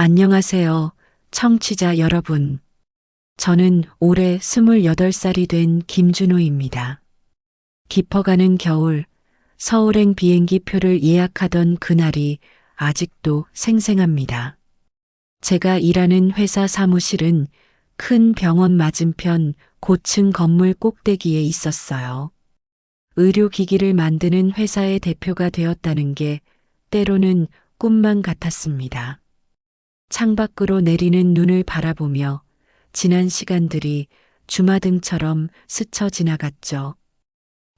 안녕하세요, 청취자 여러분. 저는 올해 28살이 된 김준호입니다. 깊어가는 겨울, 서울행 비행기 표를 예약하던 그날이 아직도 생생합니다. 제가 일하는 회사 사무실은 큰 병원 맞은편 고층 건물 꼭대기에 있었어요. 의료기기를 만드는 회사의 대표가 되었다는 게 때로는 꿈만 같았습니다. 창밖으로 내리는 눈을 바라보며 지난 시간들이 주마등처럼 스쳐 지나갔죠.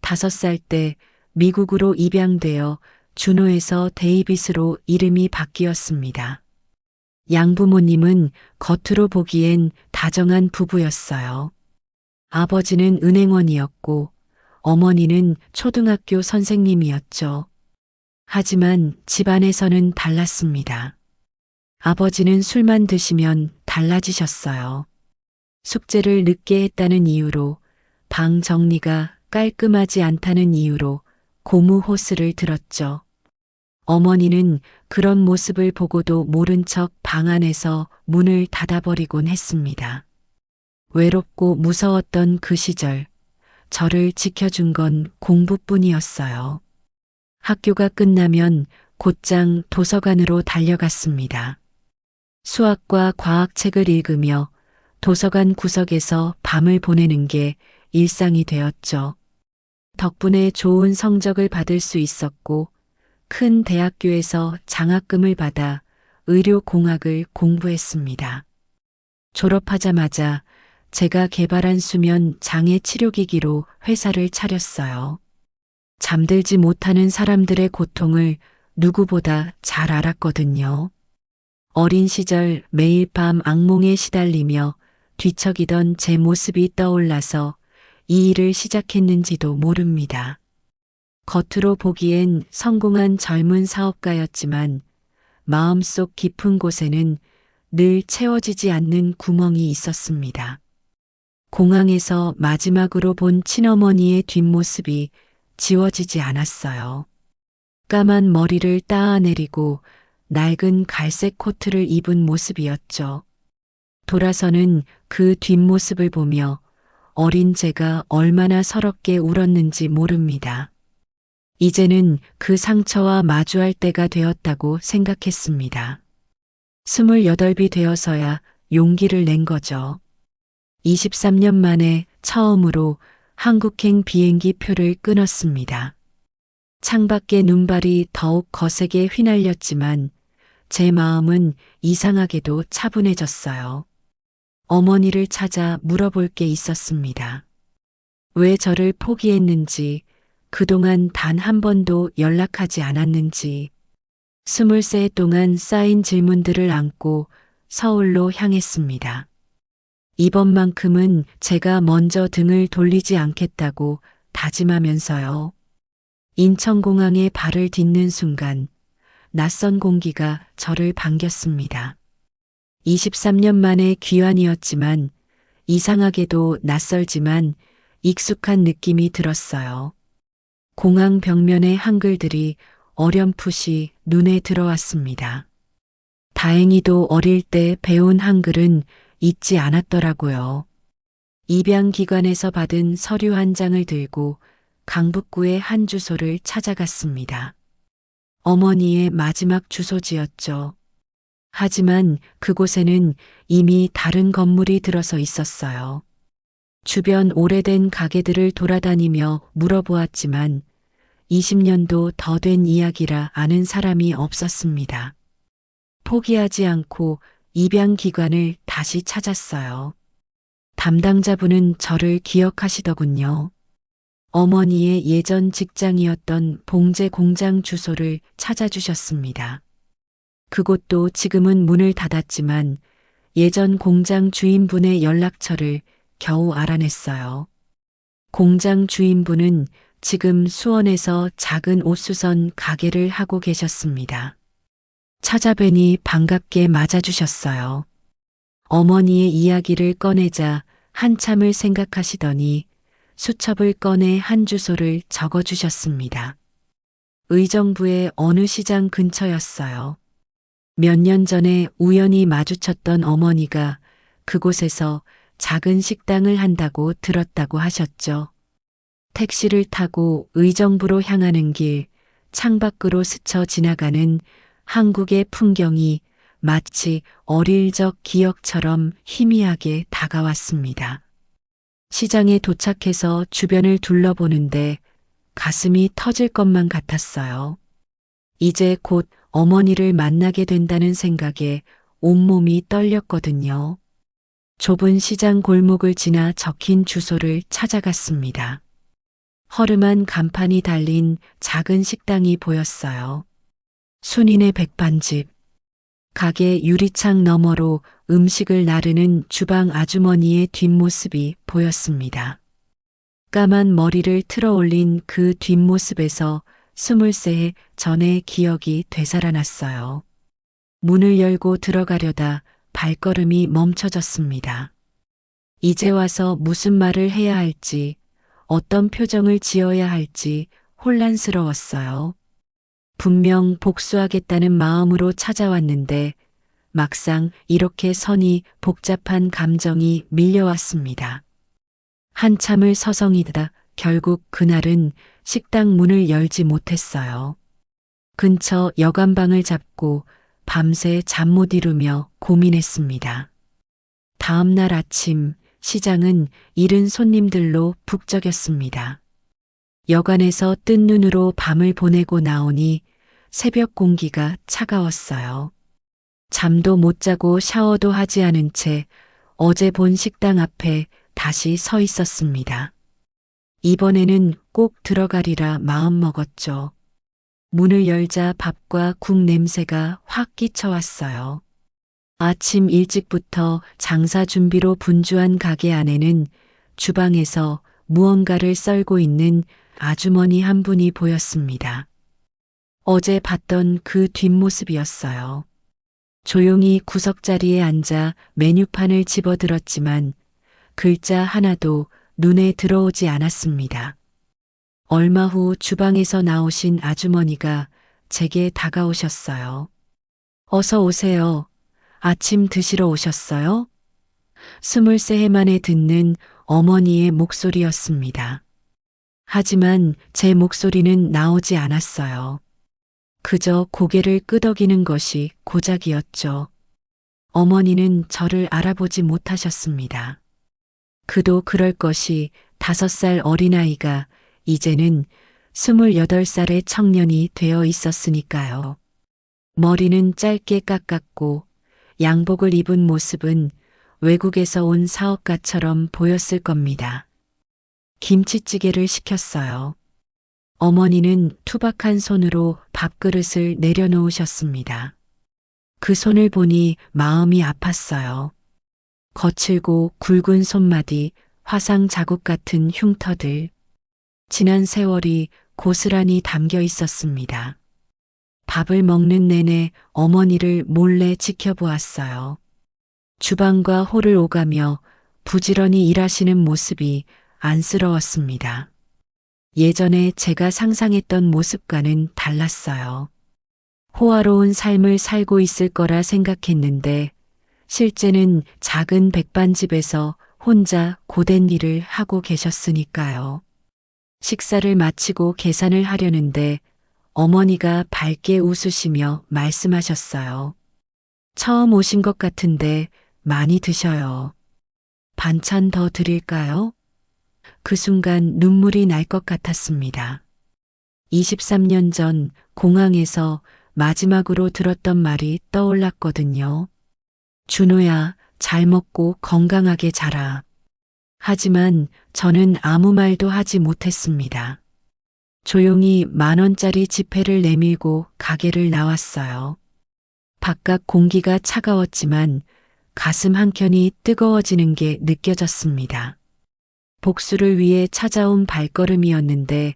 5살 때 미국으로 입양되어 준호에서 데이빗으로 이름이 바뀌었습니다. 양부모님은 겉으로 보기엔 다정한 부부였어요. 아버지는 은행원이었고 어머니는 초등학교 선생님이었죠. 하지만 집안에서는 달랐습니다. 아버지는 술만 드시면 달라지셨어요. 숙제를 늦게 했다는 이유로, 방 정리가 깔끔하지 않다는 이유로 고무 호스를 들었죠. 어머니는 그런 모습을 보고도 모른 척 방 안에서 문을 닫아버리곤 했습니다. 외롭고 무서웠던 그 시절, 저를 지켜준 건 공부뿐이었어요. 학교가 끝나면 곧장 도서관으로 달려갔습니다. 수학과 과학책을 읽으며 도서관 구석에서 밤을 보내는 게 일상이 되었죠. 덕분에 좋은 성적을 받을 수 있었고 큰 대학교에서 장학금을 받아 의료공학을 공부했습니다. 졸업하자마자 제가 개발한 수면 장애 치료기기로 회사를 차렸어요. 잠들지 못하는 사람들의 고통을 누구보다 잘 알았거든요. 어린 시절 매일 밤 악몽에 시달리며 뒤척이던 제 모습이 떠올라서 이 일을 시작했는지도 모릅니다. 겉으로 보기엔 성공한 젊은 사업가였지만 마음속 깊은 곳에는 늘 채워지지 않는 구멍이 있었습니다. 공항에서 마지막으로 본 친어머니의 뒷모습이 지워지지 않았어요. 까만 머리를 따아내리고 낡은 갈색 코트를 입은 모습이었죠. 돌아서는 그 뒷모습을 보며 어린 제가 얼마나 서럽게 울었는지 모릅니다. 이제는 그 상처와 마주할 때가 되었다고 생각했습니다. 28이 되어서야 용기를 낸 거죠. 23년 만에 처음으로 한국행 비행기 표를 끊었습니다. 창밖에 눈발이 더욱 거세게 휘날렸지만 제 마음은 이상하게도 차분해졌어요. 어머니를 찾아 물어볼 게 있었습니다. 왜 저를 포기했는지, 그동안 단 한 번도 연락하지 않았는지, 23해 동안 쌓인 질문들을 안고 서울로 향했습니다. 이번만큼은 제가 먼저 등을 돌리지 않겠다고 다짐하면서요. 인천공항에 발을 딛는 순간 낯선 공기가 저를 반겼습니다. 23년 만에 귀환이었지만 이상하게도 낯설지만 익숙한 느낌이 들었어요. 공항 벽면의 한글들이 어렴풋이 눈에 들어왔습니다. 다행히도 어릴 때 배운 한글은 잊지 않았더라고요. 입양기관에서 받은 서류 한 장을 들고 강북구의 한 주소를 찾아갔습니다. 어머니의 마지막 주소지였죠. 하지만 그곳에는 이미 다른 건물이 들어서 있었어요. 주변 오래된 가게들을 돌아다니며 물어보았지만 20년도 더 된 이야기라 아는 사람이 없었습니다. 포기하지 않고 입양기관을 다시 찾았어요. 담당자분은 저를 기억하시더군요. 어머니의 예전 직장이었던 봉제 공장 주소를 찾아주셨습니다. 그곳도 지금은 문을 닫았지만 예전 공장 주인분의 연락처를 겨우 알아냈어요. 공장 주인분은 지금 수원에서 작은 옷수선 가게를 하고 계셨습니다. 찾아뵈니 반갑게 맞아주셨어요. 어머니의 이야기를 꺼내자 한참을 생각하시더니 수첩을 꺼내 한 주소를 적어주셨습니다. 의정부의 어느 시장 근처였어요. 몇 년 전에 우연히 마주쳤던 어머니가 그곳에서 작은 식당을 한다고 들었다고 하셨죠. 택시를 타고 의정부로 향하는 길, 창밖으로 스쳐 지나가는 한국의 풍경이 마치 어릴 적 기억처럼 희미하게 다가왔습니다. 시장에 도착해서 주변을 둘러보는데 가슴이 터질 것만 같았어요. 이제 곧 어머니를 만나게 된다는 생각에 온몸이 떨렸거든요. 좁은 시장 골목을 지나 적힌 주소를 찾아갔습니다. 허름한 간판이 달린 작은 식당이 보였어요. 순인의 백반집. 가게 유리창 너머로 음식을 나르는 주방 아주머니의 뒷모습이 보였습니다. 까만 머리를 틀어 올린 그 뒷모습에서 23해 전의 기억이 되살아났어요. 문을 열고 들어가려다 발걸음이 멈춰졌습니다. 이제 와서 무슨 말을 해야 할지, 어떤 표정을 지어야 할지 혼란스러웠어요. 분명 복수하겠다는 마음으로 찾아왔는데 막상 이렇게 선이 복잡한 감정이 밀려왔습니다. 한참을 서성이다 결국 그날은 식당 문을 열지 못했어요. 근처 여관방을 잡고 밤새 잠 못 이루며 고민했습니다. 다음 날 아침 시장은 이른 손님들로 북적였습니다. 여관에서 뜬 눈으로 밤을 보내고 나오니 새벽 공기가 차가웠어요. 잠도 못 자고 샤워도 하지 않은 채 어제 본 식당 앞에 다시 서 있었습니다. 이번에는 꼭 들어가리라 마음먹었죠. 문을 열자 밥과 국 냄새가 확 끼쳐왔어요. 아침 일찍부터 장사 준비로 분주한 가게 안에는 주방에서 무언가를 썰고 있는 아주머니 한 분이 보였습니다. 어제 봤던 그 뒷모습이었어요. 조용히 구석자리에 앉아 메뉴판을 집어들었지만 글자 하나도 눈에 들어오지 않았습니다. 얼마 후 주방에서 나오신 아주머니가 제게 다가오셨어요. 어서 오세요. 아침 드시러 오셨어요? 23해 만에 듣는 어머니의 목소리였습니다. 하지만 제 목소리는 나오지 않았어요. 그저 고개를 끄덕이는 것이 고작이었죠. 어머니는 저를 알아보지 못하셨습니다. 그도 그럴 것이 5살 어린아이가 이제는 28살의 청년이 되어 있었으니까요. 머리는 짧게 깎았고 양복을 입은 모습은 외국에서 온 사업가처럼 보였을 겁니다. 김치찌개를 시켰어요. 어머니는 투박한 손으로 밥그릇을 내려놓으셨습니다. 그 손을 보니 마음이 아팠어요. 거칠고 굵은 손마디, 화상 자국 같은 흉터들. 지난 세월이 고스란히 담겨 있었습니다. 밥을 먹는 내내 어머니를 몰래 지켜보았어요. 주방과 홀을 오가며 부지런히 일하시는 모습이 안쓰러웠습니다. 예전에 제가 상상했던 모습과는 달랐어요. 호화로운 삶을 살고 있을 거라 생각했는데 실제는 작은 백반집에서 혼자 고된 일을 하고 계셨으니까요. 식사를 마치고 계산을 하려는데 어머니가 밝게 웃으시며 말씀하셨어요. 처음 오신 것 같은데 많이 드셔요. 반찬 더 드릴까요? 그 순간 눈물이 날 것 같았습니다. 23년 전 공항에서 마지막으로 들었던 말이 떠올랐거든요. 준호야, 잘 먹고 건강하게 자라. 하지만 저는 아무 말도 하지 못했습니다. 조용히 10,000원짜리 지폐를 내밀고 가게를 나왔어요. 바깥 공기가 차가웠지만 가슴 한켠이 뜨거워지는 게 느껴졌습니다. 복수를 위해 찾아온 발걸음이었는데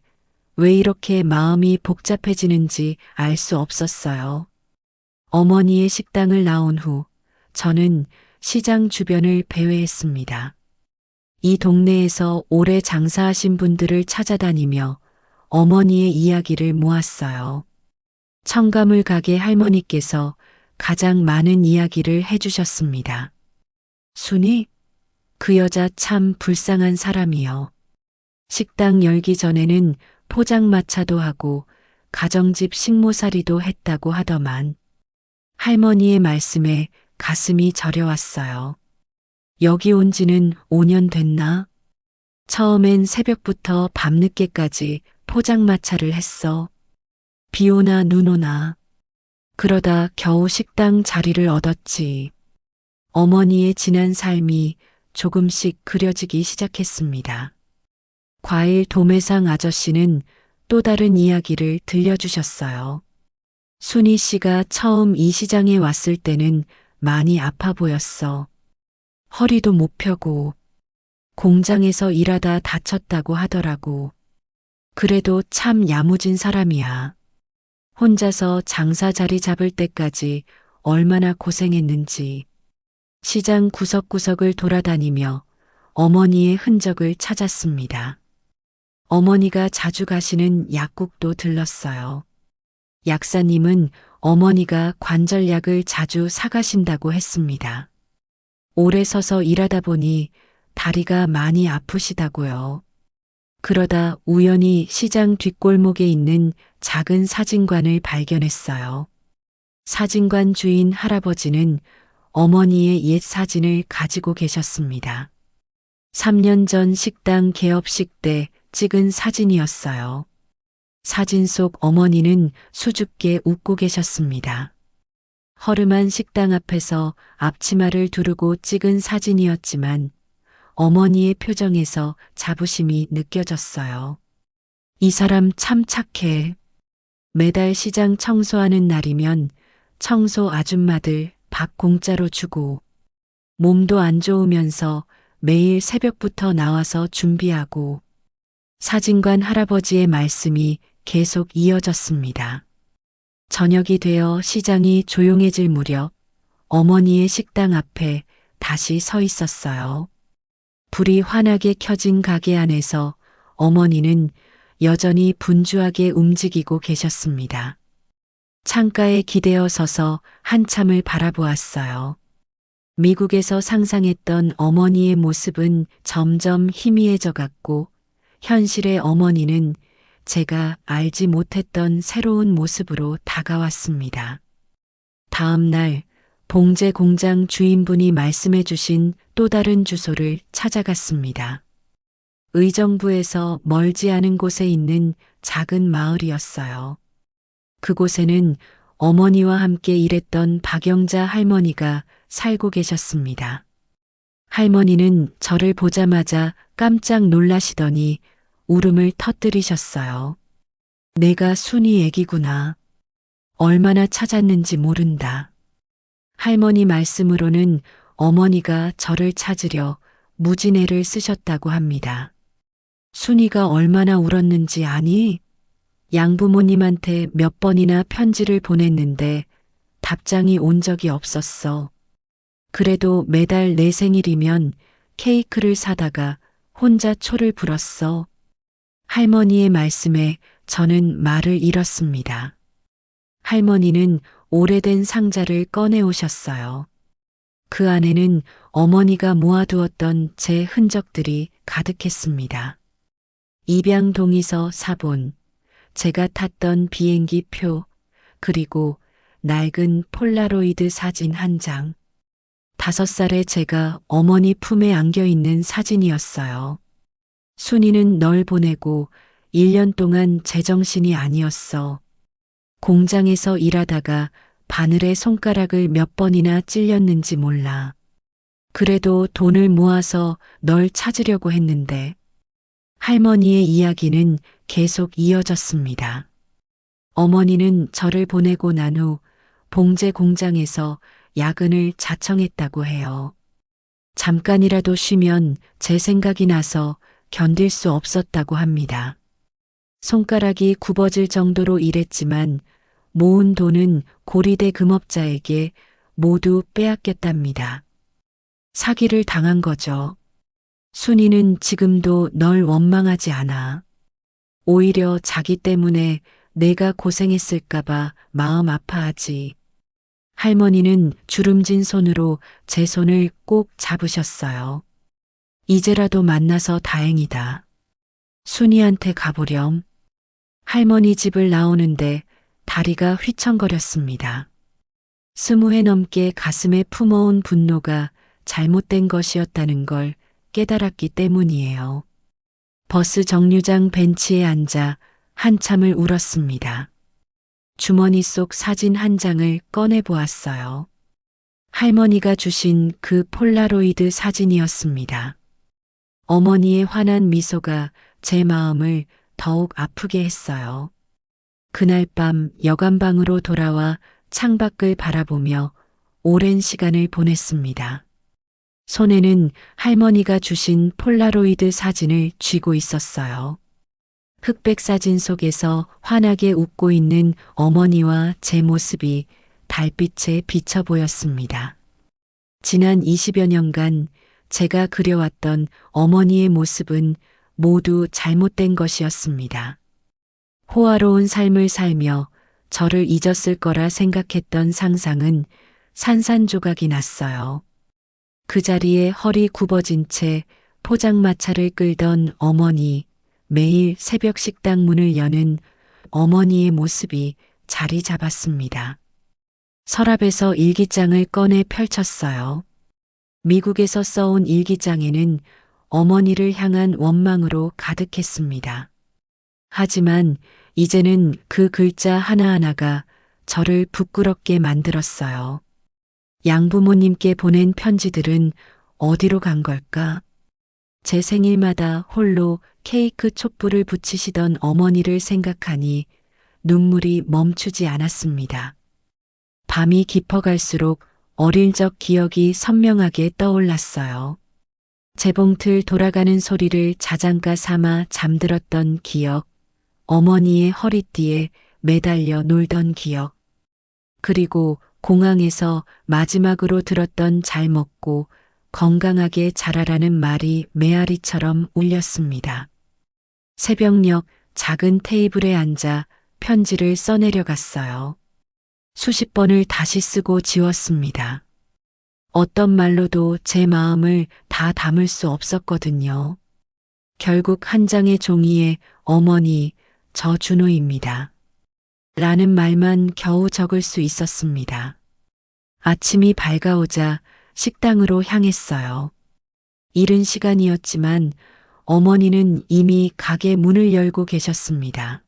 왜 이렇게 마음이 복잡해지는지 알 수 없었어요. 어머니의 식당을 나온 후 저는 시장 주변을 배회했습니다. 이 동네에서 오래 장사하신 분들을 찾아다니며 어머니의 이야기를 모았어요. 청가물 가게 할머니께서 가장 많은 이야기를 해주셨습니다. 순이? 그 여자 참 불쌍한 사람이요. 식당 열기 전에는 포장마차도 하고 가정집 식모살이도 했다고 하더만. 할머니의 말씀에 가슴이 저려왔어요. 여기 온 지는 5년 됐나? 처음엔 새벽부터 밤늦게까지 포장마차를 했어. 비 오나 눈 오나. 그러다 겨우 식당 자리를 얻었지. 어머니의 지난 삶이 조금씩 그려지기 시작했습니다. 과일 도매상 아저씨는 또 다른 이야기를 들려주셨어요. 순희 씨가 처음 이 시장에 왔을 때는 많이 아파 보였어. 허리도 못 펴고 공장에서 일하다 다쳤다고 하더라고. 그래도 참 야무진 사람이야. 혼자서 장사 자리 잡을 때까지 얼마나 고생했는지. 시장 구석구석을 돌아다니며 어머니의 흔적을 찾았습니다. 어머니가 자주 가시는 약국도 들렀어요. 약사님은 어머니가 관절약을 자주 사가신다고 했습니다. 오래 서서 일하다 보니 다리가 많이 아프시다고요. 그러다 우연히 시장 뒷골목에 있는 작은 사진관을 발견했어요. 사진관 주인 할아버지는 어머니의 옛 사진을 가지고 계셨습니다. 3년 전 식당 개업식 때 찍은 사진이었어요. 사진 속 어머니는 수줍게 웃고 계셨습니다. 허름한 식당 앞에서 앞치마를 두르고 찍은 사진이었지만 어머니의 표정에서 자부심이 느껴졌어요. 이 사람 참 착해. 매달 시장 청소하는 날이면 청소 아줌마들 밥 공짜로 주고 몸도 안 좋으면서 매일 새벽부터 나와서 준비하고. 사진관 할아버지의 말씀이 계속 이어졌습니다. 저녁이 되어 시장이 조용해질 무렵 어머니의 식당 앞에 다시 서 있었어요. 불이 환하게 켜진 가게 안에서 어머니는 여전히 분주하게 움직이고 계셨습니다. 창가에 기대어 서서 한참을 바라보았어요. 미국에서 상상했던 어머니의 모습은 점점 희미해져 갔고 현실의 어머니는 제가 알지 못했던 새로운 모습으로 다가왔습니다. 다음 날 봉제 공장 주인분이 말씀해 주신 또 다른 주소를 찾아갔습니다. 의정부에서 멀지 않은 곳에 있는 작은 마을이었어요. 그곳에는 어머니와 함께 일했던 박영자 할머니가 살고 계셨습니다. 할머니는 저를 보자마자 깜짝 놀라시더니 울음을 터뜨리셨어요. 내가 순이 애기구나. 얼마나 찾았는지 모른다. 할머니 말씀으로는 어머니가 저를 찾으려 무진애를 쓰셨다고 합니다. 순이가 얼마나 울었는지 아니? 양부모님한테 몇 번이나 편지를 보냈는데 답장이 온 적이 없었어. 그래도 매달 내 생일이면 케이크를 사다가 혼자 초를 불었어. 할머니의 말씀에 저는 말을 잃었습니다. 할머니는 오래된 상자를 꺼내 오셨어요. 그 안에는 어머니가 모아두었던 제 흔적들이 가득했습니다. 입양 동의서 사본, 제가 탔던 비행기 표, 그리고 낡은 폴라로이드 사진 한 장. 5살의 제가 어머니 품에 안겨 있는 사진이었어요. 순이는 널 보내고 1년 동안 제정신이 아니었어. 공장에서 일하다가 바늘에 손가락을 몇 번이나 찔렸는지 몰라. 그래도 돈을 모아서 널 찾으려고 했는데. 할머니의 이야기는 계속 이어졌습니다. 어머니는 저를 보내고 난 후 봉제 공장에서 야근을 자청했다고 해요. 잠깐이라도 쉬면 제 생각이 나서 견딜 수 없었다고 합니다. 손가락이 굽어질 정도로 일했지만 모은 돈은 고리대 금업자에게 모두 빼앗겼답니다. 사기를 당한 거죠. 순이는 지금도 널 원망하지 않아. 오히려 자기 때문에 내가 고생했을까봐 마음 아파하지. 할머니는 주름진 손으로 제 손을 꼭 잡으셨어요. 이제라도 만나서 다행이다. 순이한테 가보렴. 할머니 집을 나오는데 다리가 휘청거렸습니다. 20해 넘게 가슴에 품어온 분노가 잘못된 것이었다는 걸 깨달았기 때문이에요. 버스 정류장 벤치에 앉아 한참을 울었습니다. 주머니 속 사진 한 장을 꺼내 보았어요. 할머니가 주신 그 폴라로이드 사진이었습니다. 어머니의 환한 미소가 제 마음을 더욱 아프게 했어요. 그날 밤 여관방으로 돌아와 창밖을 바라보며 오랜 시간을 보냈습니다. 손에는 할머니가 주신 폴라로이드 사진을 쥐고 있었어요. 흑백 사진 속에서 환하게 웃고 있는 어머니와 제 모습이 달빛에 비쳐 보였습니다. 지난 20여 년간 제가 그려왔던 어머니의 모습은 모두 잘못된 것이었습니다. 호화로운 삶을 살며 저를 잊었을 거라 생각했던 상상은 산산조각이 났어요. 그 자리에 허리 굽어진 채 포장마차를 끌던 어머니, 매일 새벽 식당 문을 여는 어머니의 모습이 자리 잡았습니다. 서랍에서 일기장을 꺼내 펼쳤어요. 미국에서 써온 일기장에는 어머니를 향한 원망으로 가득했습니다. 하지만 이제는 그 글자 하나하나가 저를 부끄럽게 만들었어요. 양부모님께 보낸 편지들은 어디로 간 걸까? 제 생일마다 홀로 케이크 촛불을 붙이시던 어머니를 생각하니 눈물이 멈추지 않았습니다. 밤이 깊어갈수록 어릴 적 기억이 선명하게 떠올랐어요. 재봉틀 돌아가는 소리를 자장가 삼아 잠들었던 기억, 어머니의 허리띠에 매달려 놀던 기억, 그리고 공항에서 마지막으로 들었던 잘 먹고 건강하게 자라라는 말이 메아리처럼 울렸습니다. 새벽녘 작은 테이블에 앉아 편지를 써내려갔어요. 수십 번을 다시 쓰고 지웠습니다. 어떤 말로도 제 마음을 다 담을 수 없었거든요. 결국 한 장의 종이에 어머니, 저 준호입니다. 라는 말만 겨우 적을 수 있었습니다. 아침이 밝아오자 식당으로 향했어요. 이른 시간이었지만 어머니는 이미 가게 문을 열고 계셨습니다.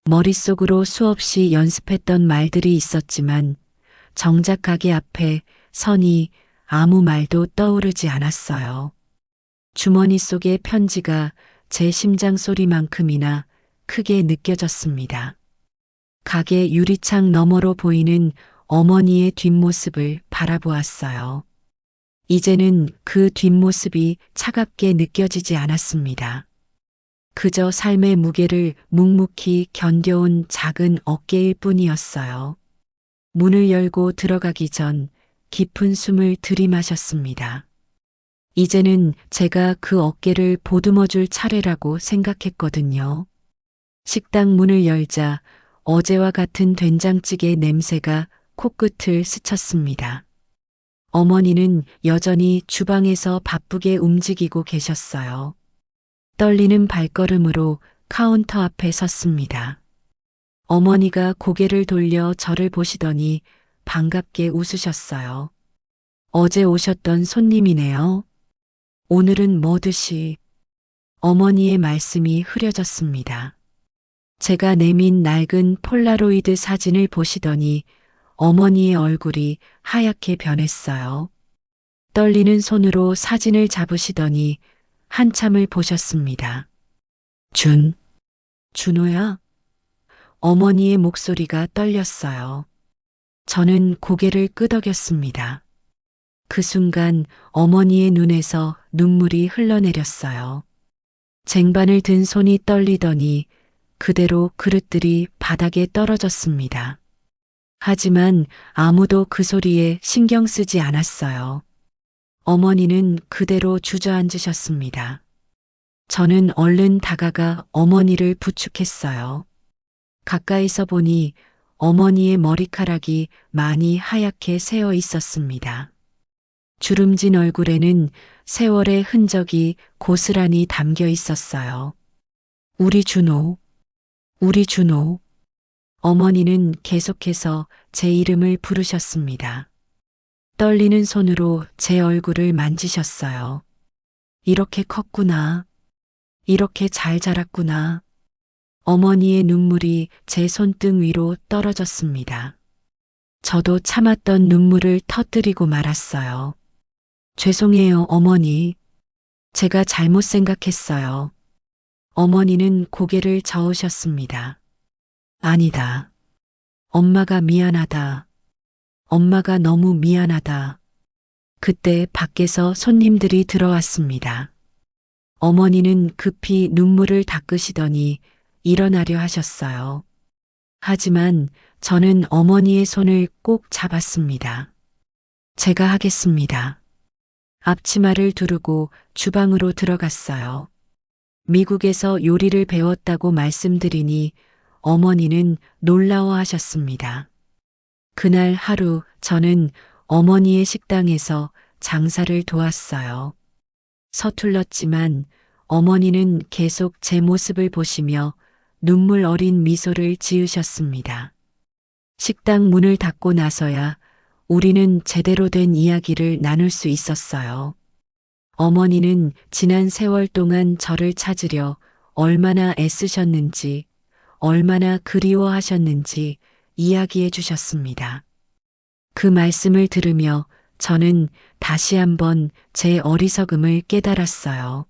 머릿속으로 수없이 연습했던 말들이 있었지만 정작 가게 앞에 서니 아무 말도 떠오르지 않았어요. 주머니 속의 편지가 제 심장 소리만큼이나 크게 느껴졌습니다. 가게 유리창 너머로 보이는 어머니의 뒷모습을 바라보았어요. 이제는 그 뒷모습이 차갑게 느껴지지 않았습니다. 그저 삶의 무게를 묵묵히 견뎌온 작은 어깨일 뿐이었어요. 문을 열고 들어가기 전 깊은 숨을 들이마셨습니다. 이제는 제가 그 어깨를 보듬어줄 차례라고 생각했거든요. 식당 문을 열자 어제와 같은 된장찌개 냄새가 코끝을 스쳤습니다. 어머니는 여전히 주방에서 바쁘게 움직이고 계셨어요. 떨리는 발걸음으로 카운터 앞에 섰습니다. 어머니가 고개를 돌려 저를 보시더니 반갑게 웃으셨어요. 어제 오셨던 손님이네요. 오늘은 뭐 드시? 어머니의 말씀이 흐려졌습니다. 제가 내민 낡은 폴라로이드 사진을 보시더니 어머니의 얼굴이 하얗게 변했어요. 떨리는 손으로 사진을 잡으시더니 한참을 보셨습니다. 준호야? 어머니의 목소리가 떨렸어요. 저는 고개를 끄덕였습니다. 그 순간 어머니의 눈에서 눈물이 흘러내렸어요. 쟁반을 든 손이 떨리더니 그대로 그릇들이 바닥에 떨어졌습니다. 하지만 아무도 그 소리에 신경 쓰지 않았어요. 어머니는 그대로 주저앉으셨습니다. 저는 얼른 다가가 어머니를 부축했어요. 가까이서 보니 어머니의 머리카락이 많이 하얗게 새어 있었습니다. 주름진 얼굴에는 세월의 흔적이 고스란히 담겨 있었어요. 우리 준호, 우리 준호. 어머니는 계속해서 제 이름을 부르셨습니다. 떨리는 손으로 제 얼굴을 만지셨어요. 이렇게 컸구나. 이렇게 잘 자랐구나. 어머니의 눈물이 제 손등 위로 떨어졌습니다. 저도 참았던 눈물을 터뜨리고 말았어요. 죄송해요, 어머니. 제가 잘못 생각했어요. 어머니는 고개를 저으셨습니다. 아니다. 엄마가 미안하다. 엄마가 너무 미안하다. 그때 밖에서 손님들이 들어왔습니다. 어머니는 급히 눈물을 닦으시더니 일어나려 하셨어요. 하지만 저는 어머니의 손을 꼭 잡았습니다. 제가 하겠습니다. 앞치마를 두르고 주방으로 들어갔어요. 미국에서 요리를 배웠다고 말씀드리니 어머니는 놀라워하셨습니다. 그날 하루 저는 어머니의 식당에서 장사를 도왔어요. 서툴렀지만 어머니는 계속 제 모습을 보시며 눈물 어린 미소를 지으셨습니다. 식당 문을 닫고 나서야 우리는 제대로 된 이야기를 나눌 수 있었어요. 어머니는 지난 세월 동안 저를 찾으려 얼마나 애쓰셨는지, 얼마나 그리워하셨는지 이야기해 주셨습니다. 그 말씀을 들으며 저는 다시 한번 제 어리석음을 깨달았어요.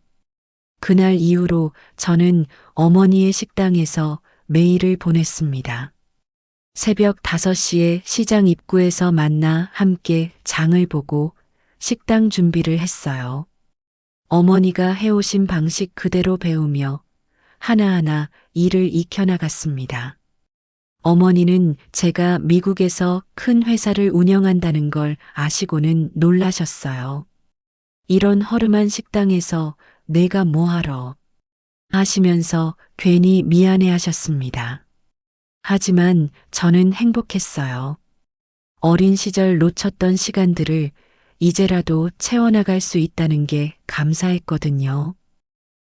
그날 이후로 저는 어머니의 식당에서 매일을 보냈습니다. 새벽 5시에 시장 입구에서 만나 함께 장을 보고 식당 준비를 했어요. 어머니가 해오신 방식 그대로 배우며 하나하나 일을 익혀나갔습니다. 어머니는 제가 미국에서 큰 회사를 운영한다는 걸 아시고는 놀라셨어요. 이런 허름한 식당에서 내가 뭐하러 하시면서 괜히 미안해 하셨습니다. 하지만 저는 행복했어요. 어린 시절 놓쳤던 시간들을 이제라도 채워나갈 수 있다는 게 감사했거든요.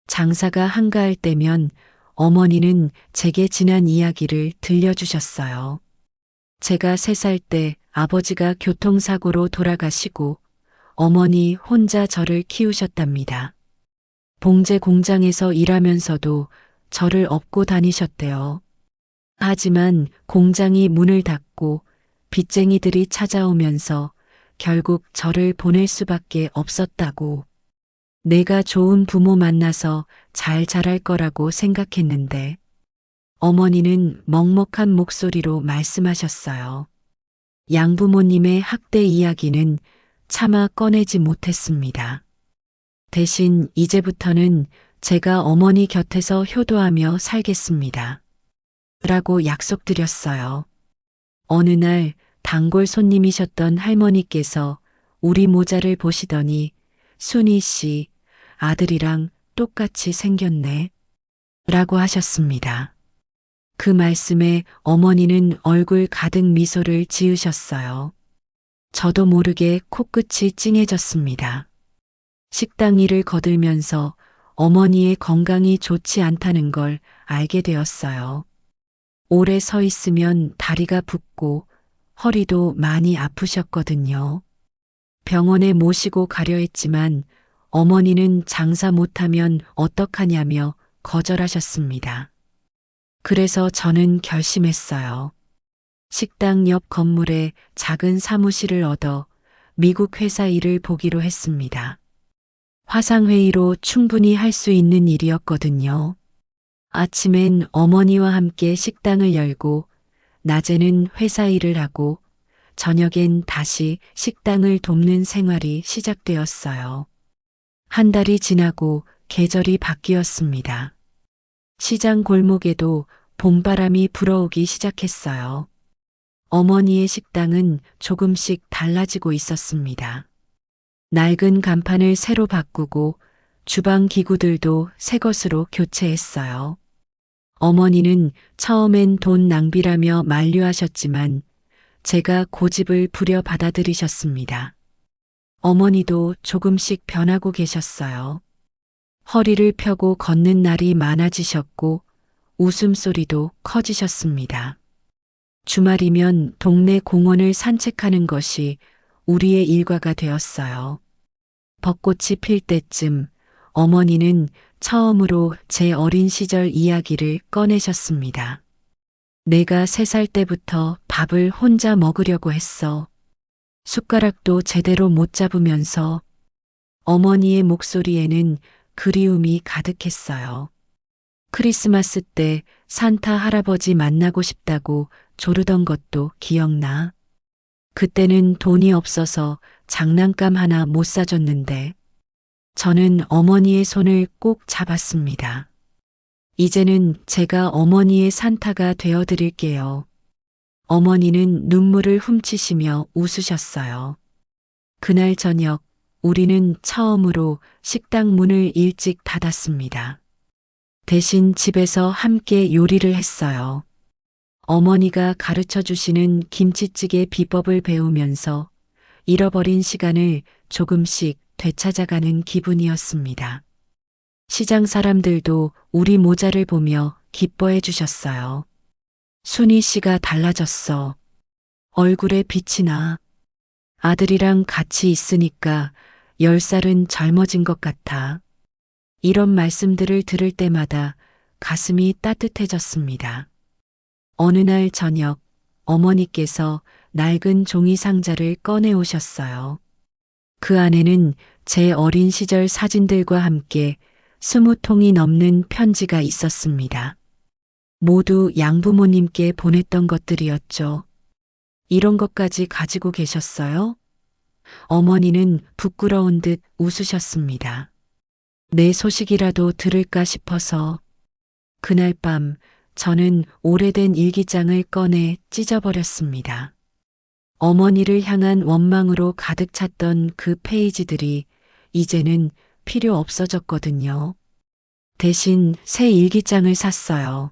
장사가 한가할 때면 어머니는 제게 지난 이야기를 들려주셨어요. 제가 3살 때 아버지가 교통사고로 돌아가시고 어머니 혼자 저를 키우셨답니다. 봉제 공장에서 일하면서도 저를 업고 다니셨대요. 하지만 공장이 문을 닫고 빚쟁이들이 찾아오면서 결국 저를 보낼 수밖에 없었다고. 내가 좋은 부모 만나서 잘 자랄 거라고 생각했는데 어머니는 먹먹한 목소리로 말씀하셨어요. 양부모님의 학대 이야기는 차마 꺼내지 못했습니다. 대신 이제부터는 제가 어머니 곁에서 효도하며 살겠습니다. 라고 약속드렸어요. 어느 날 단골 손님이셨던 할머니께서 우리 모자를 보시더니 순희 씨, 아들이랑 똑같이 생겼네. 라고 하셨습니다. 그 말씀에 어머니는 얼굴 가득 미소를 지으셨어요. 저도 모르게 코끝이 찡해졌습니다. 식당 일을 거들면서 어머니의 건강이 좋지 않다는 걸 알게 되었어요. 오래 서 있으면 다리가 붓고 허리도 많이 아프셨거든요. 병원에 모시고 가려 했지만 어머니는 장사 못하면 어떡하냐며 거절하셨습니다. 그래서 저는 결심했어요. 식당 옆 건물에 작은 사무실을 얻어 미국 회사 일을 보기로 했습니다. 화상회의로 충분히 할 수 있는 일이었거든요. 아침엔 어머니와 함께 식당을 열고 낮에는 회사 일을 하고 저녁엔 다시 식당을 돕는 생활이 시작되었어요. 한 달이 지나고 계절이 바뀌었습니다. 시장 골목에도 봄바람이 불어오기 시작했어요. 어머니의 식당은 조금씩 달라지고 있었습니다. 낡은 간판을 새로 바꾸고 주방 기구들도 새 것으로 교체했어요. 어머니는 처음엔 돈 낭비라며 만류하셨지만 제가 고집을 부려 받아들이셨습니다. 어머니도 조금씩 변하고 계셨어요. 허리를 펴고 걷는 날이 많아지셨고 웃음소리도 커지셨습니다. 주말이면 동네 공원을 산책하는 것이 우리의 일과가 되었어요. 벚꽃이 필 때쯤 어머니는 처음으로 제 어린 시절 이야기를 꺼내셨습니다. 내가 3살 때부터 밥을 혼자 먹으려고 했어. 숟가락도 제대로 못 잡으면서. 어머니의 목소리에는 그리움이 가득했어요. 크리스마스 때 산타 할아버지 만나고 싶다고 조르던 것도 기억나. 그때는 돈이 없어서 장난감 하나 못 사줬는데 저는 어머니의 손을 꼭 잡았습니다. 이제는 제가 어머니의 산타가 되어 드릴게요. 어머니는 눈물을 훔치시며 웃으셨어요. 그날 저녁 우리는 처음으로 식당 문을 일찍 닫았습니다. 대신 집에서 함께 요리를 했어요. 어머니가 가르쳐 주시는 김치찌개 비법을 배우면서 잃어버린 시간을 조금씩 되찾아가는 기분이었습니다. 시장 사람들도 우리 모자를 보며 기뻐해 주셨어요. 순희 씨가 달라졌어. 얼굴에 빛이 나. 아들이랑 같이 있으니까 10살은 젊어진 것 같아. 이런 말씀들을 들을 때마다 가슴이 따뜻해졌습니다. 어느 날 저녁 어머니께서 낡은 종이 상자를 꺼내 오셨어요. 그 안에는 제 어린 시절 사진들과 함께 20통이 넘는 편지가 있었습니다. 모두 양부모님께 보냈던 것들이었죠. 이런 것까지 가지고 계셨어요? 어머니는 부끄러운 듯 웃으셨습니다. 내 소식이라도 들을까 싶어서. 그날 밤 저는 오래된 일기장을 꺼내 찢어버렸습니다. 어머니를 향한 원망으로 가득 찼던 그 페이지들이 이제는 필요 없어졌거든요. 대신 새 일기장을 샀어요.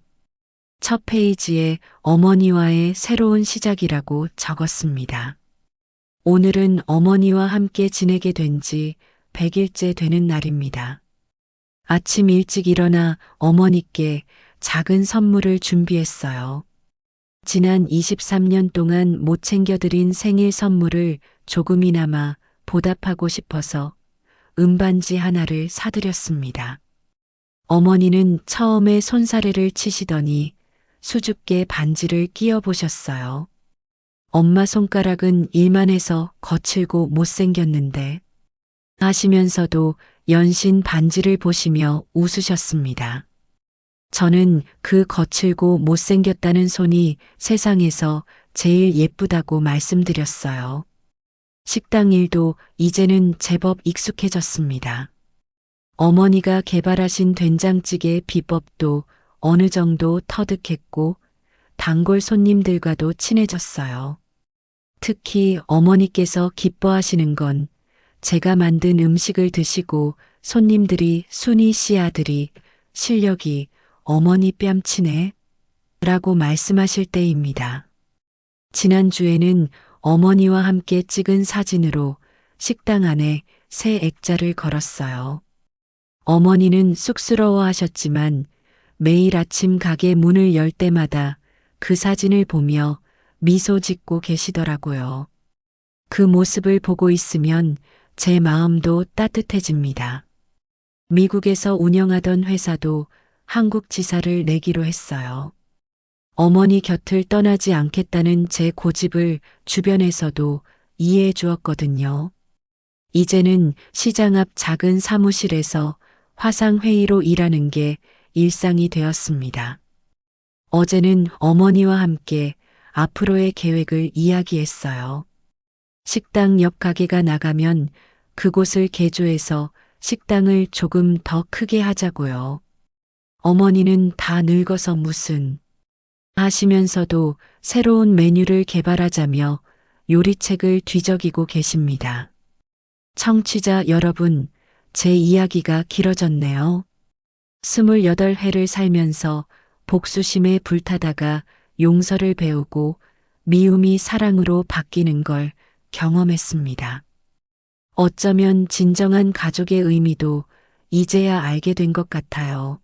첫 페이지에 어머니와의 새로운 시작이라고 적었습니다. 오늘은 어머니와 함께 지내게 된 지 100일째 되는 날입니다. 아침 일찍 일어나 어머니께 작은 선물을 준비했어요. 지난 23년 동안 못 챙겨드린 생일 선물을 조금이나마 보답하고 싶어서 은반지 하나를 사드렸습니다. 어머니는 처음에 손사래를 치시더니 수줍게 반지를 끼워 보셨어요. 엄마 손가락은 일만 해서 거칠고 못생겼는데 하시면서도 연신 반지를 보시며 웃으셨습니다. 저는 그 거칠고 못생겼다는 손이 세상에서 제일 예쁘다고 말씀드렸어요. 식당 일도 이제는 제법 익숙해졌습니다. 어머니가 개발하신 된장찌개 비법도 어느 정도 터득했고 단골 손님들과도 친해졌어요. 특히 어머니께서 기뻐하시는 건 제가 만든 음식을 드시고 손님들이 순희 씨 아들이 실력이 어머니 뺨치네 라고 말씀하실 때입니다. 지난주에는 어머니와 함께 찍은 사진으로 식당 안에 새 액자를 걸었어요. 어머니는 쑥스러워 하셨지만 매일 아침 가게 문을 열 때마다 그 사진을 보며 미소 짓고 계시더라고요. 그 모습을 보고 있으면 제 마음도 따뜻해집니다. 미국에서 운영하던 회사도 한국 지사를 내기로 했어요. 어머니 곁을 떠나지 않겠다는 제 고집을 주변에서도 이해해 주었거든요. 이제는 시장 앞 작은 사무실에서 화상회의로 일하는 게 일상이 되었습니다. 어제는 어머니와 함께 앞으로의 계획을 이야기했어요. 식당 옆 가게가 나가면 그곳을 개조해서 식당을 조금 더 크게 하자고요. 어머니는 다 늙어서 무슨 하시면서도 새로운 메뉴를 개발하자며 요리책을 뒤적이고 계십니다. 청취자 여러분, 제 이야기가 길어졌네요. 28회를 살면서 복수심에 불타다가 용서를 배우고 미움이 사랑으로 바뀌는 걸 경험했습니다. 어쩌면 진정한 가족의 의미도 이제야 알게 된 것 같아요.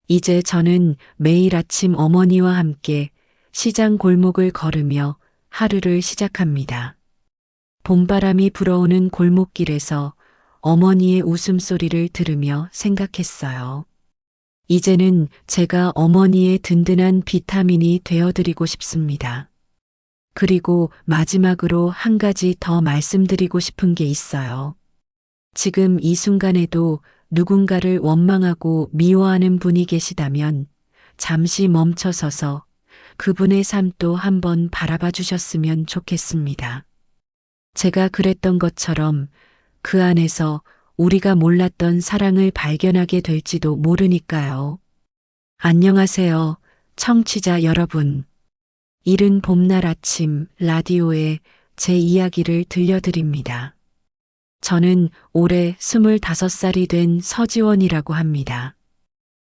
이제 저는 매일 아침 어머니와 함께 시장 골목을 걸으며 하루를 시작합니다. 봄바람이 불어오는 골목길에서 어머니의 웃음소리를 들으며 생각했어요. 이제는 제가 어머니의 든든한 비타민이 되어드리고 싶습니다. 그리고 마지막으로 한 가지 더 말씀드리고 싶은 게 있어요. 지금 이 순간에도 누군가를 원망하고 미워하는 분이 계시다면 잠시 멈춰서서 그분의 삶도 한번 바라봐 주셨으면 좋겠습니다. 제가 그랬던 것처럼 그 안에서 우리가 몰랐던 사랑을 발견하게 될지도 모르니까요. 안녕하세요, 청취자 여러분. 이른 봄날 아침 라디오에 제 이야기를 들려드립니다. 저는 올해 25살이 된 서지원이라고 합니다.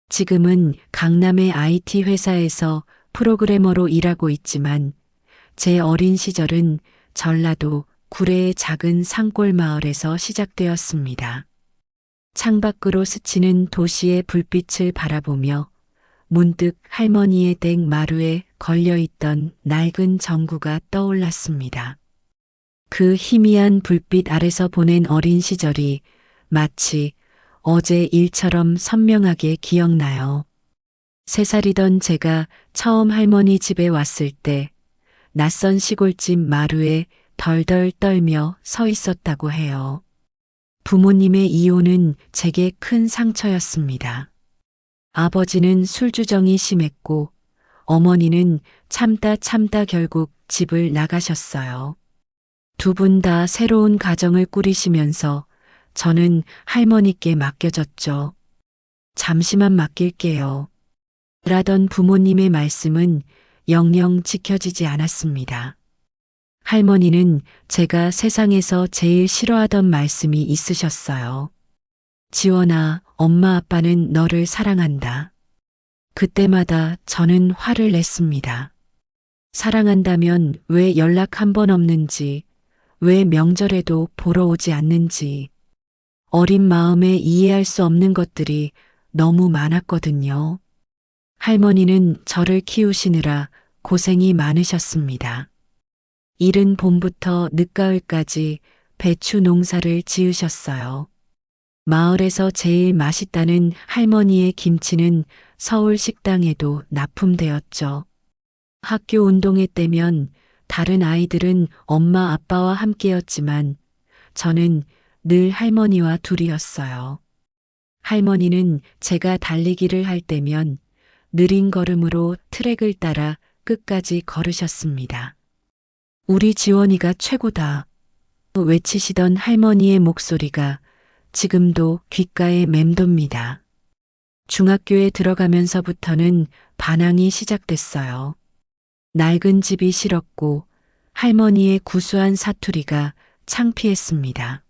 지금은 강남의 IT 회사에서 프로그래머로 일하고 있지만 제 어린 시절은 전라도 구례의 작은 산골 마을에서 시작되었습니다. 창밖으로 스치는 도시의 불빛을 바라보며 문득 할머니의 댁 마루에 걸려있던 낡은 전구가 떠올랐습니다. 그 희미한 불빛 아래서 보낸 어린 시절이 마치 어제 일처럼 선명하게 기억나요. 3살이던 제가 처음 할머니 집에 왔을 때 낯선 시골집 마루에 덜덜 떨며 서 있었다고 해요. 부모님의 이혼은 제게 큰 상처였습니다. 아버지는 술주정이 심했고 어머니는 참다 결국 집을 나가셨어요. 두 분 다 새로운 가정을 꾸리시면서 저는 할머니께 맡겨졌죠. 잠시만 맡길게요. 라던 부모님의 말씀은 영영 지켜지지 않았습니다. 할머니는 제가 세상에서 제일 싫어하던 말씀이 있으셨어요. 지원아, 엄마 아빠는 너를 사랑한다. 그때마다 저는 화를 냈습니다. 사랑한다면 왜 연락 한 번 없는지, 왜 명절에도 보러 오지 않는지, 어린 마음에 이해할 수 없는 것들이 너무 많았거든요. 할머니는 저를 키우시느라 고생이 많으셨습니다. 이른 봄부터 늦가을까지 배추 농사를 지으셨어요. 마을에서 제일 맛있다는 할머니의 김치는 서울 식당에도 납품되었죠. 학교 운동회 때면 다른 아이들은 엄마 아빠와 함께였지만 저는 늘 할머니와 둘이었어요. 할머니는 제가 달리기를 할 때면 느린 걸음으로 트랙을 따라 끝까지 걸으셨습니다. 우리 지원이가 최고다. 외치시던 할머니의 목소리가 지금도 귓가에 맴돕니다. 중학교에 들어가면서부터는 반항이 시작됐어요. 낡은 집이 싫었고 할머니의 구수한 사투리가 창피했습니다.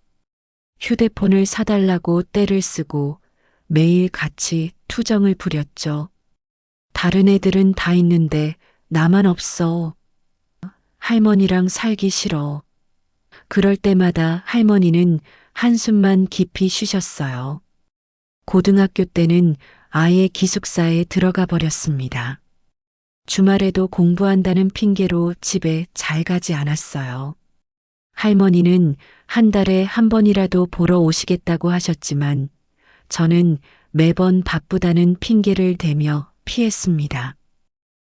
휴대폰을 사달라고 떼를 쓰고 매일 같이 투정을 부렸죠. 다른 애들은 다 있는데 나만 없어. 할머니랑 살기 싫어. 그럴 때마다 할머니는 한숨만 깊이 쉬셨어요. 고등학교 때는 아예 기숙사에 들어가 버렸습니다. 주말에도 공부한다는 핑계로 집에 잘 가지 않았어요. 할머니는 한 달에 한 번이라도 보러 오시겠다고 하셨지만 저는 매번 바쁘다는 핑계를 대며 피했습니다.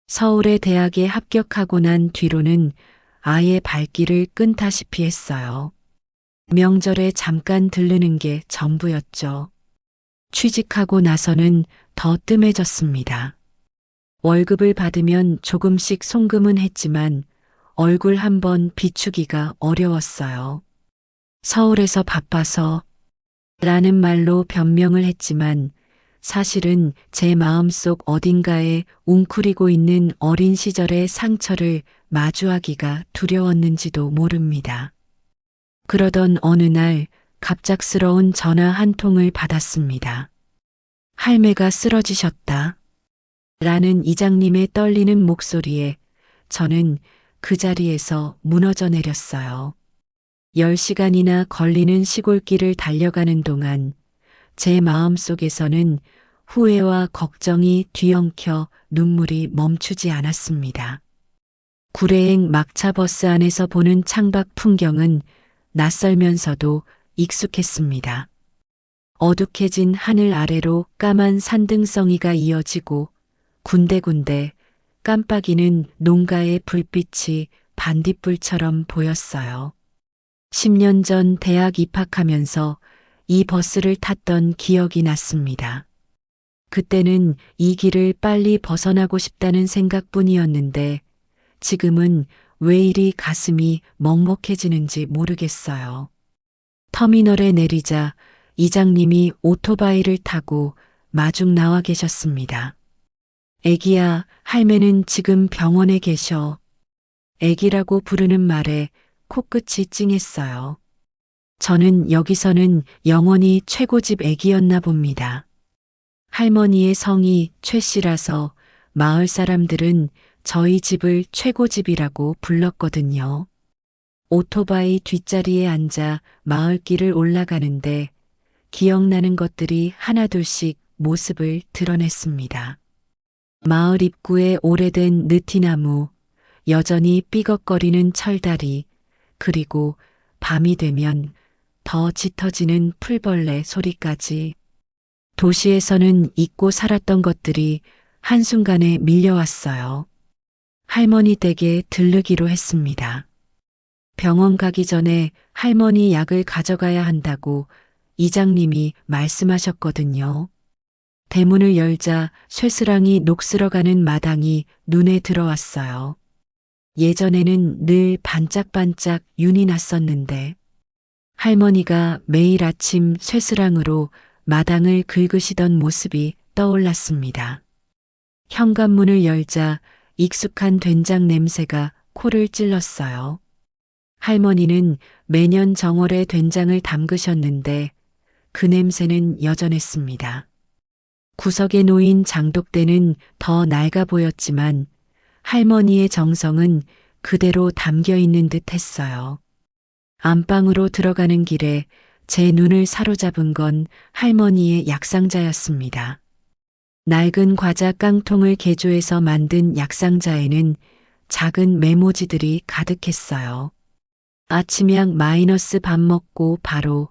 서울의 대학에 합격하고 난 뒤로는 아예 발길을 끈다시피 했어요. 명절에 잠깐 들르는 게 전부였죠. 취직하고 나서는 더 뜸해졌습니다. 월급을 받으면 조금씩 송금은 했지만 얼굴 한번 비추기가 어려웠어요. 서울에서 바빠서 라는 말로 변명을 했지만 사실은 제 마음속 어딘가에 웅크리고 있는 어린 시절의 상처를 마주하기가 두려웠는지도 모릅니다. 그러던 어느 날 갑작스러운 전화 한 통을 받았습니다. 할매가 쓰러지셨다. 라는 이장님의 떨리는 목소리에 저는 그 자리에서 무너져 내렸어요. 10시간이나 걸리는 시골길을 달려가는 동안 제 마음속에서는 후회와 걱정이 뒤엉켜 눈물이 멈추지 않았습니다. 구례행 막차 버스 안에서 보는 창밖 풍경은 낯설면서도 익숙했습니다. 어둑해진 하늘 아래로 까만 산등성이가 이어지고 군데군데 깜빡이는 농가의 불빛이 반딧불처럼 보였어요. 10년 전 대학 입학하면서 이 버스를 탔던 기억이 났습니다. 그때는 이 길을 빨리 벗어나고 싶다는 생각뿐이었는데 지금은 왜 이리 가슴이 먹먹해지는지 모르겠어요. 터미널에 내리자 이장님이 오토바이를 타고 마중 나와 계셨습니다. 애기야, 할매는 지금 병원에 계셔. 애기라고 부르는 말에 코끝이 찡했어요. 저는 여기서는 영원히 최고집 애기였나 봅니다. 할머니의 성이 최 씨라서 마을 사람들은 저희 집을 최고집이라고 불렀거든요. 오토바이 뒷자리에 앉아 마을길을 올라가는데 기억나는 것들이 하나둘씩 모습을 드러냈습니다. 마을 입구에 오래된 느티나무, 여전히 삐걱거리는 철다리, 그리고 밤이 되면 더 짙어지는 풀벌레 소리까지. 도시에서는 잊고 살았던 것들이 한순간에 밀려왔어요. 할머니 댁에 들르기로 했습니다. 병원 가기 전에 할머니 약을 가져가야 한다고 이장님이 말씀하셨거든요. 대문을 열자 쇠스랑이 녹슬어가는 마당이 눈에 들어왔어요. 예전에는 늘 반짝반짝 윤이 났었는데 할머니가 매일 아침 쇠스랑으로 마당을 긁으시던 모습이 떠올랐습니다. 현관문을 열자 익숙한 된장 냄새가 코를 찔렀어요. 할머니는 매년 정월에 된장을 담그셨는데 그 냄새는 여전했습니다. 구석에 놓인 장독대는 더 낡아 보였지만 할머니의 정성은 그대로 담겨 있는 듯 했어요. 안방으로 들어가는 길에 제 눈을 사로잡은 건 할머니의 약상자였습니다. 낡은 과자 깡통을 개조해서 만든 약상자에는 작은 메모지들이 가득했어요. 아침약 마이너스 밥 먹고 바로,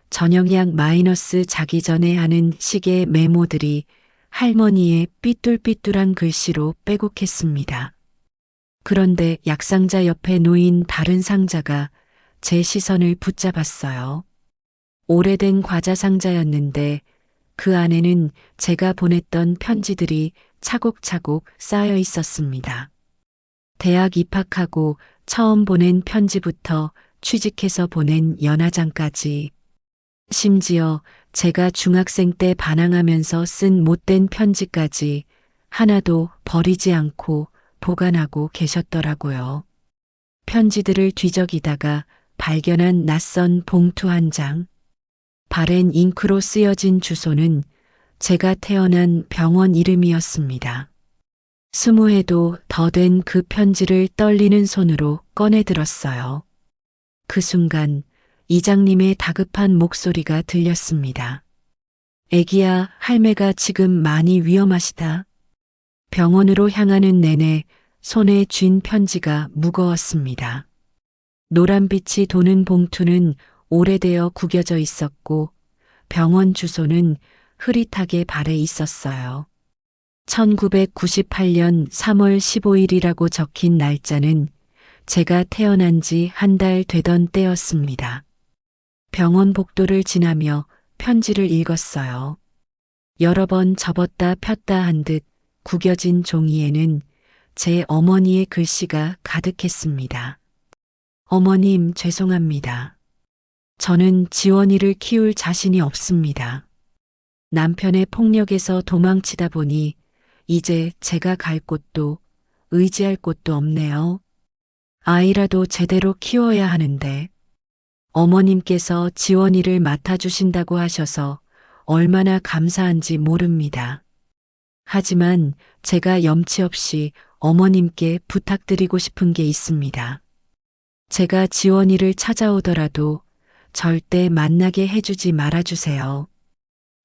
저녁약 마이너스 자기 전에 하는 식의 메모들이 할머니의 삐뚤삐뚤한 글씨로 빼곡했습니다. 그런데 약상자 옆에 놓인 다른 상자가 제 시선을 붙잡았어요. 오래된 과자 상자였는데 그 안에는 제가 보냈던 편지들이 차곡차곡 쌓여 있었습니다. 대학 입학하고 처음 보낸 편지부터 취직해서 보낸 연하장까지, 심지어 제가 중학생 때 반항하면서 쓴 못된 편지까지 하나도 버리지 않고 보관하고 계셨더라고요. 편지들을 뒤적이다가 발견한 낯선 봉투 한 장. 바랜 잉크로 쓰여진 주소는 제가 태어난 병원 이름이었습니다. 20회도 더 된 그 편지를 떨리는 손으로 꺼내 들었어요. 그 순간 이장님의 다급한 목소리가 들렸습니다. 애기야, 할매가 지금 많이 위험하시다. 병원으로 향하는 내내 손에 쥔 편지가 무거웠습니다. 노란빛이 도는 봉투는 오래되어 구겨져 있었고 병원 주소는 흐릿하게 발에 있었어요. 1998년 3월 15일이라고 적힌 날짜는 제가 태어난 지 한 달 되던 때였습니다. 병원 복도를 지나며 편지를 읽었어요. 여러 번 접었다 폈다 한 듯 구겨진 종이에는 제 어머니의 글씨가 가득했습니다. 어머님, 죄송합니다. 저는 지원이를 키울 자신이 없습니다. 남편의 폭력에서 도망치다 보니 이제 제가 갈 곳도 의지할 곳도 없네요. 아이라도 제대로 키워야 하는데 어머님께서 지원이를 맡아주신다고 하셔서 얼마나 감사한지 모릅니다. 하지만 제가 염치 없이 어머님께 부탁드리고 싶은 게 있습니다. 제가 지원이를 찾아오더라도 절대 만나게 해주지 말아주세요.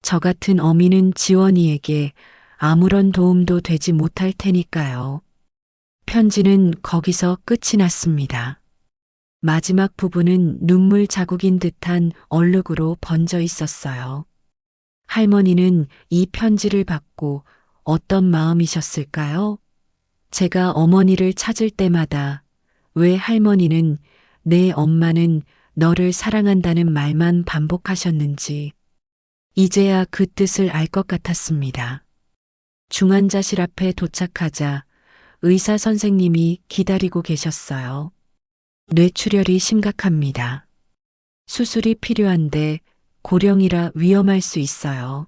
저 같은 어미는 지원이에게 아무런 도움도 되지 못할 테니까요. 편지는 거기서 끝이 났습니다. 마지막 부분은 눈물 자국인 듯한 얼룩으로 번져 있었어요. 할머니는 이 편지를 받고 어떤 마음이셨을까요? 제가 어머니를 찾을 때마다 왜 할머니는 내 엄마는 너를 사랑한다는 말만 반복하셨는지 이제야 그 뜻을 알 것 같았습니다. 중환자실 앞에 도착하자 의사 선생님이 기다리고 계셨어요. 뇌출혈이 심각합니다. 수술이 필요한데 고령이라 위험할 수 있어요.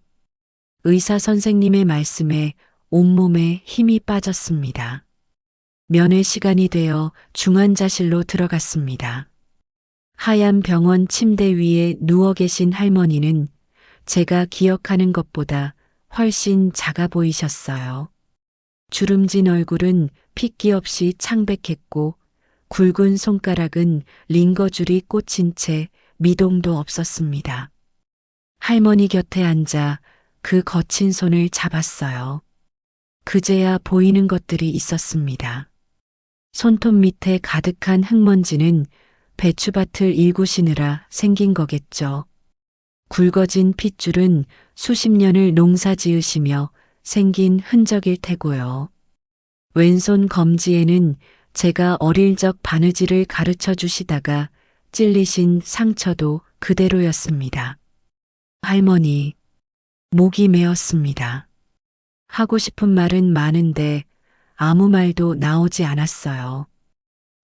의사 선생님의 말씀에 온몸에 힘이 빠졌습니다. 면회 시간이 되어 중환자실로 들어갔습니다. 하얀 병원 침대 위에 누워 계신 할머니는 제가 기억하는 것보다 훨씬 작아 보이셨어요. 주름진 얼굴은 핏기 없이 창백했고 굵은 손가락은 링거줄이 꽂힌 채 미동도 없었습니다. 할머니 곁에 앉아 그 거친 손을 잡았어요. 그제야 보이는 것들이 있었습니다. 손톱 밑에 가득한 흙먼지는 배추밭을 일구시느라 생긴 거겠죠. 굵어진 핏줄은 수십 년을 농사 지으시며 생긴 흔적일 테고요. 왼손 검지에는 제가 어릴 적 바느질을 가르쳐 주시다가 찔리신 상처도 그대로였습니다. 할머니, 목이 메었습니다. 하고 싶은 말은 많은데 아무 말도 나오지 않았어요.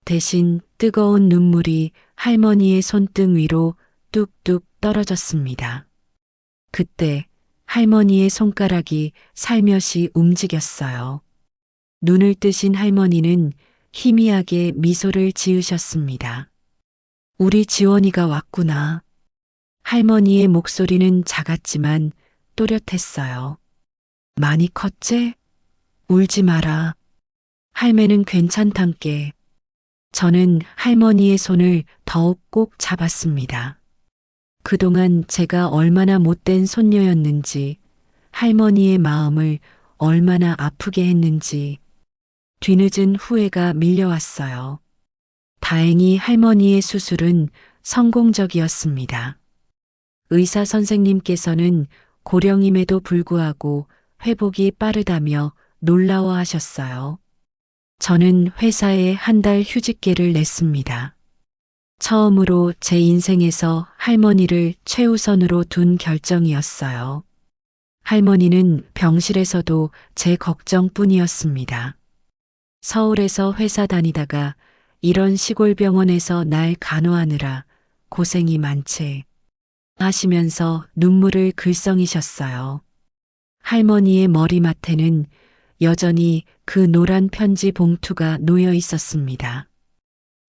대신 뜨거운 눈물이 할머니의 손등 위로 뚝뚝 떨어졌습니다. 그때 할머니의 손가락이 살며시 움직였어요. 눈을 뜨신 할머니는 희미하게 미소를 지으셨습니다. 우리 지원이가 왔구나. 할머니의 목소리는 작았지만 또렷했어요. 많이 컸지? 울지 마라. 할매는 괜찮단께. 저는 할머니의 손을 더욱 꼭 잡았습니다. 그동안 제가 얼마나 못된 손녀였는지, 할머니의 마음을 얼마나 아프게 했는지, 뒤늦은 후회가 밀려왔어요. 다행히 할머니의 수술은 성공적이었습니다. 의사 선생님께서는 고령임에도 불구하고 회복이 빠르다며 놀라워하셨어요. 저는 회사에 한 달 휴직계를 냈습니다. 처음으로 제 인생에서 할머니를 최우선으로 둔 결정이었어요. 할머니는 병실에서도 제 걱정뿐이었습니다. 서울에서 회사 다니다가 이런 시골 병원에서 날 간호하느라 고생이 많지 하시면서 눈물을 글썽이셨어요. 할머니의 머리맡에는 여전히 그 노란 편지 봉투가 놓여 있었습니다.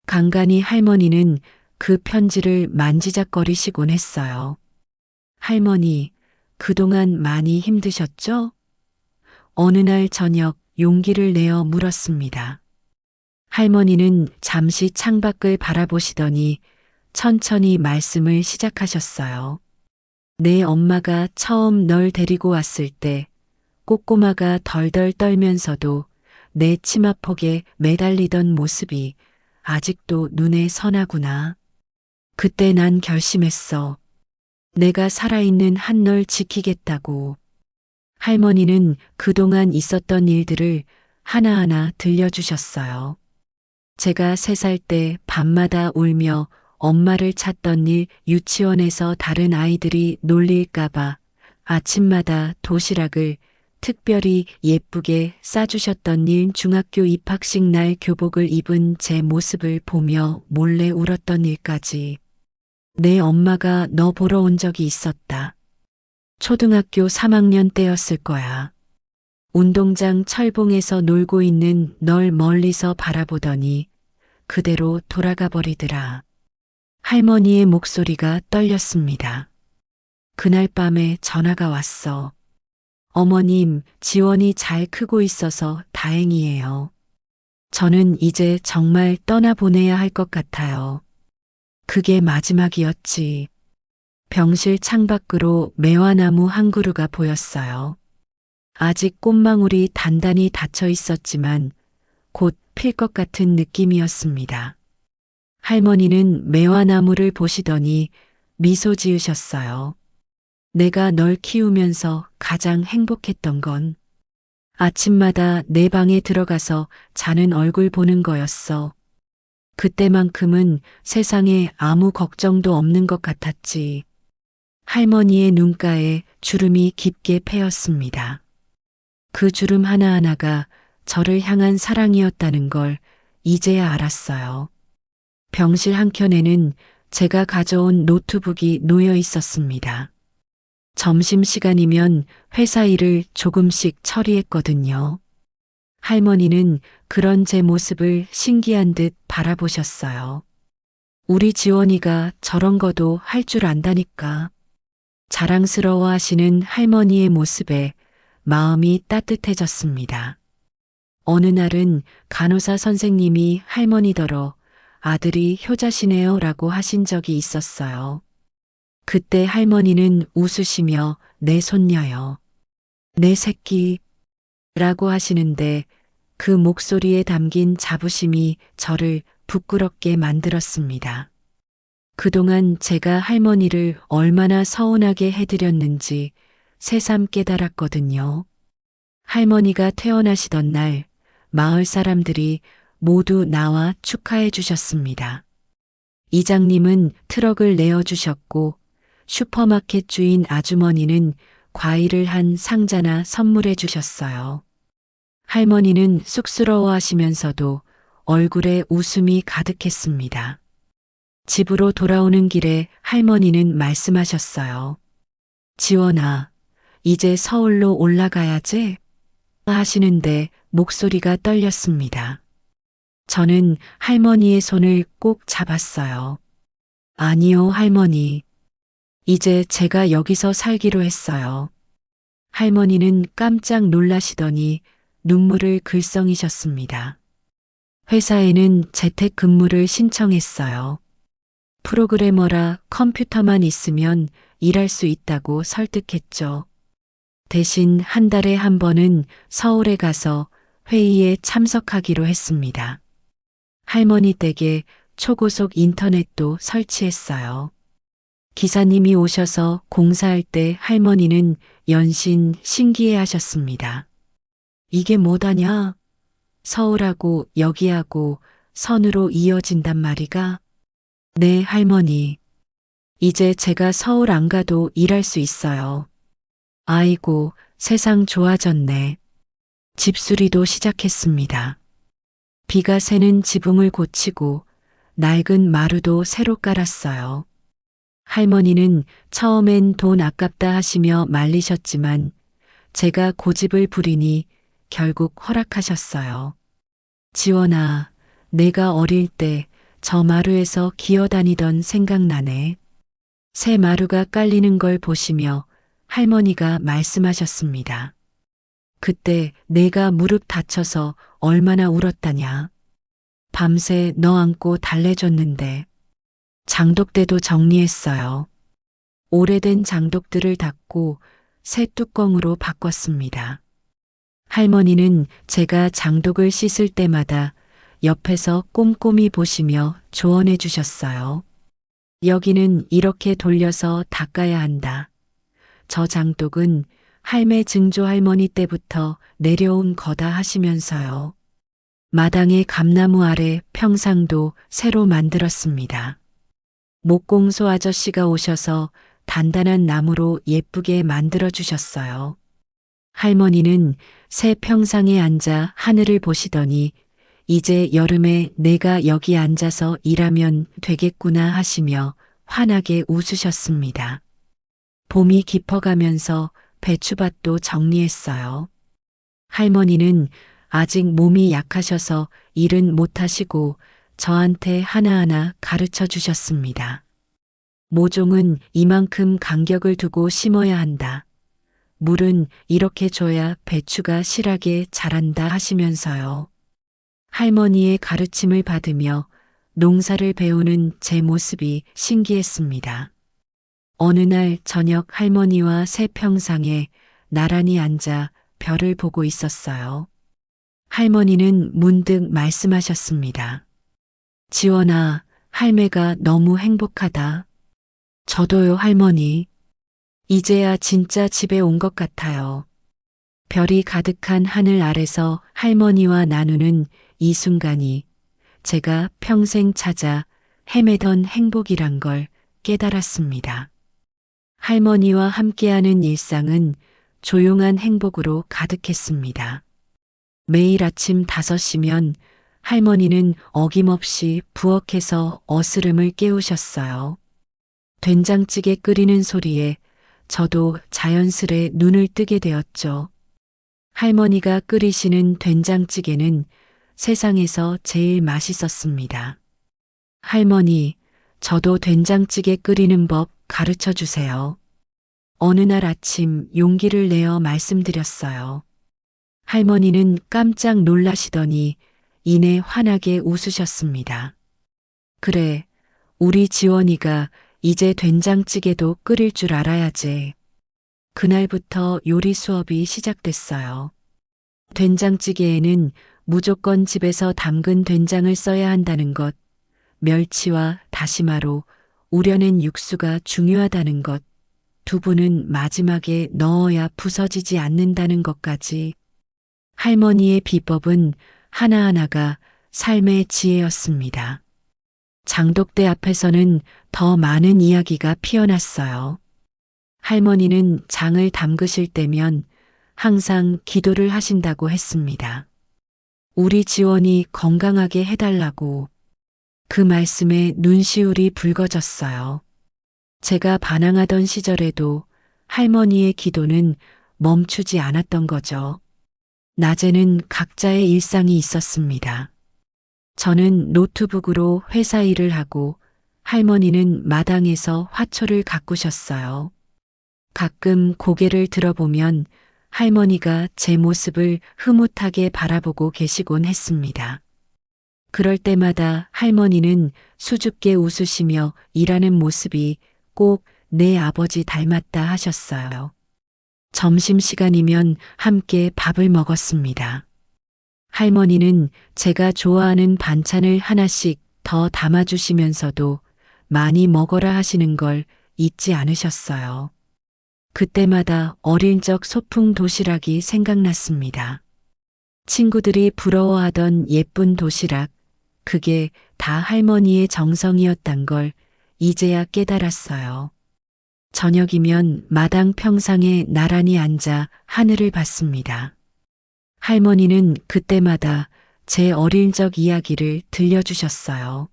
간간히 할머니는 그 편지를 만지작거리시곤 했어요. 할머니, 그동안 많이 힘드셨죠? 어느 날 저녁 용기를 내어 물었습니다. 할머니는 잠시 창밖을 바라보시더니 천천히 말씀을 시작하셨어요. 내 엄마가 처음 널 데리고 왔을 때 꼬꼬마가 덜덜 떨면서도 내 치마폭에 매달리던 모습이 아직도 눈에 선하구나. 그때 난 결심했어. 내가 살아있는 한 널 지키겠다고. 할머니는 그동안 있었던 일들을 하나하나 들려주셨어요. 제가 3살 때 밤마다 울며 엄마를 찾던 일, 유치원에서 다른 아이들이 놀릴까봐 아침마다 도시락을 특별히 예쁘게 싸주셨던 일, 중학교 입학식 날 교복을 입은 제 모습을 보며 몰래 울었던 일까지. 내 엄마가 너 보러 온 적이 있었다. 초등학교 3학년 때였을 거야. 운동장 철봉에서 놀고 있는 널 멀리서 바라보더니 그대로 돌아가 버리더라. 할머니의 목소리가 떨렸습니다. 그날 밤에 전화가 왔어. 어머님, 지원이 잘 크고 있어서 다행이에요. 저는 이제 정말 떠나보내야 할 것 같아요. 그게 마지막이었지. 병실 창밖으로 매화나무 한 그루가 보였어요. 아직 꽃망울이 단단히 닫혀 있었지만 곧 필 것 같은 느낌이었습니다. 할머니는 매화나무를 보시더니 미소 지으셨어요. 내가 널 키우면서 가장 행복했던 건 아침마다 내 방에 들어가서 자는 얼굴 보는 거였어. 그때만큼은 세상에 아무 걱정도 없는 것 같았지. 할머니의 눈가에 주름이 깊게 패였습니다. 그 주름 하나하나가 저를 향한 사랑이었다는 걸 이제야 알았어요. 병실 한켠에는 제가 가져온 노트북이 놓여 있었습니다. 점심시간이면 회사 일을 조금씩 처리했거든요. 할머니는 그런 제 모습을 신기한 듯 바라보셨어요. 우리 지원이가 저런 거도 할 줄 안다니까. 자랑스러워 하시는 할머니의 모습에 마음이 따뜻해졌습니다. 어느 날은 간호사 선생님이 할머니더러 아들이 효자시네요 라고 하신 적이 있었어요. 그때 할머니는 웃으시며 내 손녀요. 내 새끼 라고 하시는데 그 목소리에 담긴 자부심이 저를 부끄럽게 만들었습니다. 그동안 제가 할머니를 얼마나 서운하게 해드렸는지 새삼 깨달았거든요. 할머니가 퇴원하시던 날 마을 사람들이 모두 나와 축하해 주셨습니다. 이장님은 트럭을 내어주셨고 슈퍼마켓 주인 아주머니는 과일을 한 상자나 선물해 주셨어요. 할머니는 쑥스러워 하시면서도 얼굴에 웃음이 가득했습니다. 집으로 돌아오는 길에 할머니는 말씀하셨어요. 지원아, 이제 서울로 올라가야지? 하시는데 목소리가 떨렸습니다. 저는 할머니의 손을 꼭 잡았어요. 아니요, 할머니. 이제 제가 여기서 살기로 했어요. 할머니는 깜짝 놀라시더니 눈물을 글썽이셨습니다. 회사에는 재택근무를 신청했어요. 프로그래머라 컴퓨터만 있으면 일할 수 있다고 설득했죠. 대신 한 달에 한 번은 서울에 가서 회의에 참석하기로 했습니다. 할머니 댁에 초고속 인터넷도 설치했어요. 기사님이 오셔서 공사할 때 할머니는 연신 신기해 하셨습니다. 이게 뭐다냐? 서울하고 여기하고 선으로 이어진단 말이가? 네, 할머니. 이제 제가 서울 안 가도 일할 수 있어요. 아이고, 세상 좋아졌네. 집수리도 시작했습니다. 비가 새는 지붕을 고치고 낡은 마루도 새로 깔았어요. 할머니는 처음엔 돈 아깝다 하시며 말리셨지만 제가 고집을 부리니 결국 허락하셨어요. 지원아, 내가 어릴 때 저 마루에서 기어다니던 생각나네. 새 마루가 깔리는 걸 보시며 할머니가 말씀하셨습니다. 그때 내가 무릎 다쳐서 얼마나 울었다냐. 밤새 너 안고 달래줬는데 장독대도 정리했어요. 오래된 장독들을 닫고 새 뚜껑으로 바꿨습니다. 할머니는 제가 장독을 씻을 때마다 옆에서 꼼꼼히 보시며 조언해 주셨어요. 여기는 이렇게 돌려서 닦아야 한다. 저 장독은 할매 증조 할머니 때부터 내려온 거다 하시면서요. 마당의 감나무 아래 평상도 새로 만들었습니다. 목공소 아저씨가 오셔서 단단한 나무로 예쁘게 만들어 주셨어요. 할머니는 새 평상에 앉아 하늘을 보시더니 이제 여름에 내가 여기 앉아서 일하면 되겠구나 하시며 환하게 웃으셨습니다. 봄이 깊어가면서 배추밭도 정리했어요. 할머니는 아직 몸이 약하셔서 일은 못하시고 저한테 하나하나 가르쳐 주셨습니다. 모종은 이만큼 간격을 두고 심어야 한다. 물은 이렇게 줘야 배추가 실하게 자란다 하시면서요. 할머니의 가르침을 받으며 농사를 배우는 제 모습이 신기했습니다. 어느 날 저녁 할머니와 새 평상에 나란히 앉아 별을 보고 있었어요. 할머니는 문득 말씀하셨습니다. 지원아, 할매가 너무 행복하다. 저도요, 할머니. 이제야 진짜 집에 온 것 같아요. 별이 가득한 하늘 아래서 할머니와 나누는 이 순간이 제가 평생 찾아 헤매던 행복이란 걸 깨달았습니다. 할머니와 함께하는 일상은 조용한 행복으로 가득했습니다. 매일 아침 5시면 할머니는 어김없이 부엌에서 어스름을 깨우셨어요. 된장찌개 끓이는 소리에 저도 자연스레 눈을 뜨게 되었죠. 할머니가 끓이시는 된장찌개는 세상에서 제일 맛있었습니다. 할머니, 저도 된장찌개 끓이는 법 가르쳐 주세요. 어느 날 아침 용기를 내어 말씀드렸어요. 할머니는 깜짝 놀라시더니 이내 환하게 웃으셨습니다. 그래, 우리 지원이가 이제 된장찌개도 끓일 줄 알아야지. 그날부터 요리 수업이 시작됐어요. 된장찌개에는 무조건 집에서 담근 된장을 써야 한다는 것, 멸치와 다시마로 우려낸 육수가 중요하다는 것, 두부는 마지막에 넣어야 부서지지 않는다는 것까지. 할머니의 비법은 하나하나가 삶의 지혜였습니다. 장독대 앞에서는 더 많은 이야기가 피어났어요. 할머니는 장을 담그실 때면 항상 기도를 하신다고 했습니다. 우리 지원이 건강하게 해달라고. 그 말씀에 눈시울이 붉어졌어요. 제가 반항하던 시절에도 할머니의 기도는 멈추지 않았던 거죠. 낮에는 각자의 일상이 있었습니다. 저는 노트북으로 회사 일을 하고 할머니는 마당에서 화초를 가꾸셨어요. 가끔 고개를 들어보면 할머니가 제 모습을 흐뭇하게 바라보고 계시곤 했습니다. 그럴 때마다 할머니는 수줍게 웃으시며 일하는 모습이 꼭 내 아버지 닮았다 하셨어요. 점심시간이면 함께 밥을 먹었습니다. 할머니는 제가 좋아하는 반찬을 하나씩 더 담아주시면서도 많이 먹어라 하시는 걸 잊지 않으셨어요. 그때마다 어릴 적 소풍 도시락이 생각났습니다. 친구들이 부러워하던 예쁜 도시락, 그게 다 할머니의 정성이었단 걸 이제야 깨달았어요. 저녁이면 마당 평상에 나란히 앉아 하늘을 봤습니다. 할머니는 그때마다 제 어릴 적 이야기를 들려주셨어요.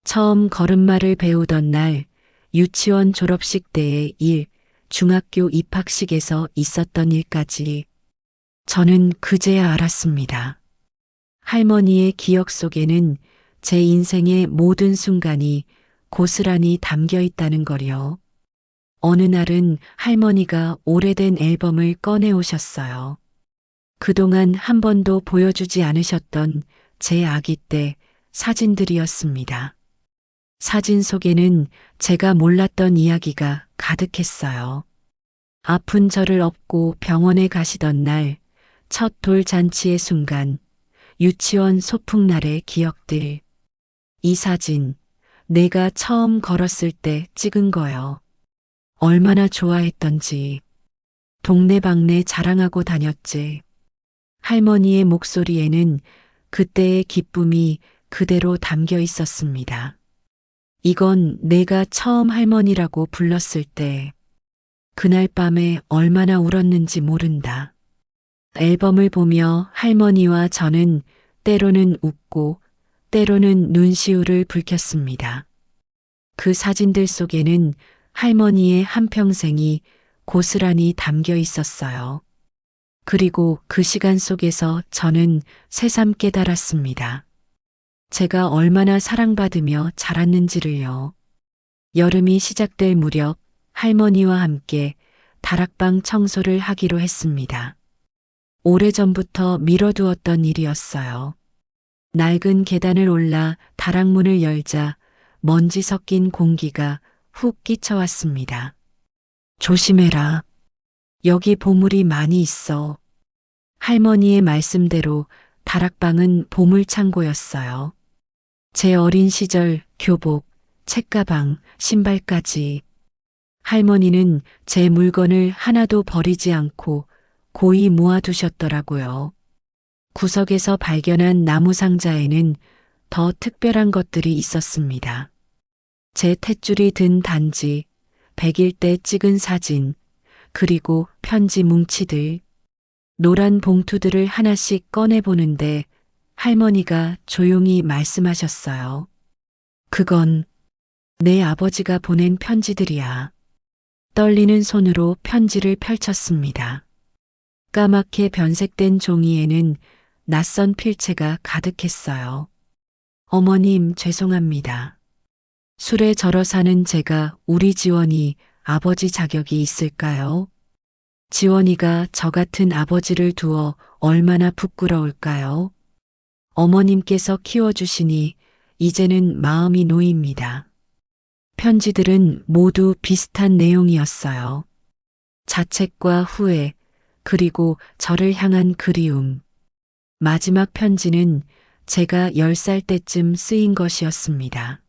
처음 걸음마를 배우던 날, 유치원 졸업식 때의 일, 중학교 입학식에서 있었던 일까지 저는 그제야 알았습니다. 할머니의 기억 속에는 제 인생의 모든 순간이 고스란히 담겨 있다는 거요. 어느 날은 할머니가 오래된 앨범을 꺼내 오셨어요. 그동안 한 번도 보여주지 않으셨던 제 아기 때 사진들이었습니다. 사진 속에는 제가 몰랐던 이야기가 가득했어요. 아픈 저를 업고 병원에 가시던 날, 첫 돌잔치의 순간, 유치원 소풍날의 기억들. 이 사진, 내가 처음 걸었을 때 찍은 거요. 얼마나 좋아했던지. 동네방네 자랑하고 다녔지. 할머니의 목소리에는 그때의 기쁨이 그대로 담겨 있었습니다. 이건 내가 처음 할머니라고 불렀을 때, 그날 밤에 얼마나 울었는지 모른다. 앨범을 보며 할머니와 저는 때로는 웃고 때로는 눈시울을 붉혔습니다. 그 사진들 속에는 할머니의 한평생이 고스란히 담겨 있었어요. 그리고 그 시간 속에서 저는 새삼 깨달았습니다. 제가 얼마나 사랑받으며 자랐는지를요. 여름이 시작될 무렵 할머니와 함께 다락방 청소를 하기로 했습니다. 오래전부터 미뤄두었던 일이었어요. 낡은 계단을 올라 다락문을 열자 먼지 섞인 공기가 훅 끼쳐왔습니다. 조심해라. 여기 보물이 많이 있어. 할머니의 말씀대로 다락방은 보물창고였어요. 제 어린 시절 교복, 책가방, 신발까지. 할머니는 제 물건을 하나도 버리지 않고 고이 모아두셨더라고요. 구석에서 발견한 나무 상자에는 더 특별한 것들이 있었습니다. 제 탯줄이 든 단지, 100일 때 찍은 사진, 그리고 편지 뭉치들. 노란 봉투들을 하나씩 꺼내보는데 할머니가 조용히 말씀하셨어요. 그건 내 아버지가 보낸 편지들이야. 떨리는 손으로 편지를 펼쳤습니다. 까맣게 변색된 종이에는 낯선 필체가 가득했어요. 어머님, 죄송합니다. 술에 절어 사는 제가 우리 지원이 아버지 자격이 있을까요? 지원이가 저 같은 아버지를 두어 얼마나 부끄러울까요? 어머님께서 키워주시니 이제는 마음이 놓입니다. 편지들은 모두 비슷한 내용이었어요. 자책과 후회, 그리고 저를 향한 그리움. 마지막 편지는 제가 10살 때쯤 쓰인 것이었습니다.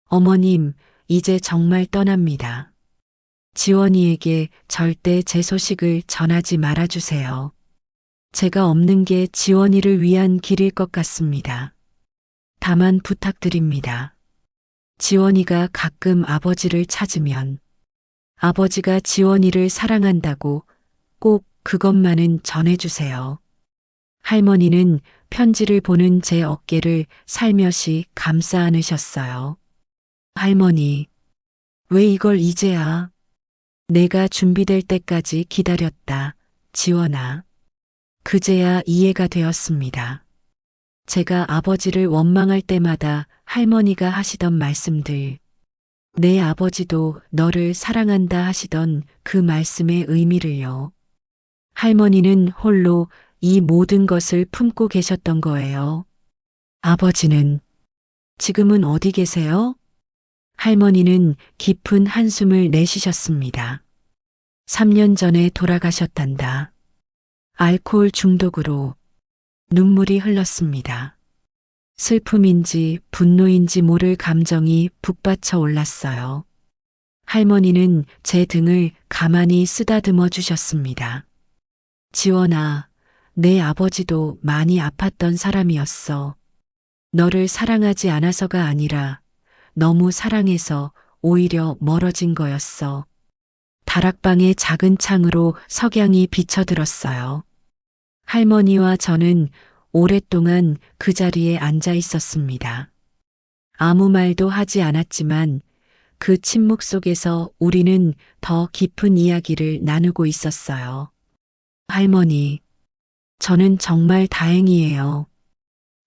어머님, 이제 정말 떠납니다. 지원이에게 절대 제 소식을 전하지 말아주세요. 제가 없는 게 지원이를 위한 길일 것 같습니다. 다만 부탁드립니다. 지원이가 가끔 아버지를 찾으면 아버지가 지원이를 사랑한다고 꼭 그것만은 전해주세요. 할머니는 편지를 보는 제 어깨를 살며시 감싸 안으셨어요. 할머니, 왜 이걸 이제야? 내가 준비될 때까지 기다렸다, 지원아. 그제야 이해가 되었습니다. 제가 아버지를 원망할 때마다 할머니가 하시던 말씀들, 내 아버지도 너를 사랑한다 하시던 그 말씀의 의미를요. 할머니는 홀로 이 모든 것을 품고 계셨던 거예요. 아버지는 지금은 어디 계세요? 할머니는 깊은 한숨을 내쉬셨습니다. 3년 전에 돌아가셨단다. 알코올 중독으로. 눈물이 흘렀습니다. 슬픔인지 분노인지 모를 감정이 북받쳐 올랐어요. 할머니는 제 등을 가만히 쓰다듬어 주셨습니다. 지원아, 내 아버지도 많이 아팠던 사람이었어. 너를 사랑하지 않아서가 아니라 너무 사랑해서 오히려 멀어진 거였어. 다락방의 작은 창으로 석양이 비쳐들었어요. 할머니와 저는 오랫동안 그 자리에 앉아 있었습니다. 아무 말도 하지 않았지만 그 침묵 속에서 우리는 더 깊은 이야기를 나누고 있었어요. 할머니, 저는 정말 다행이에요.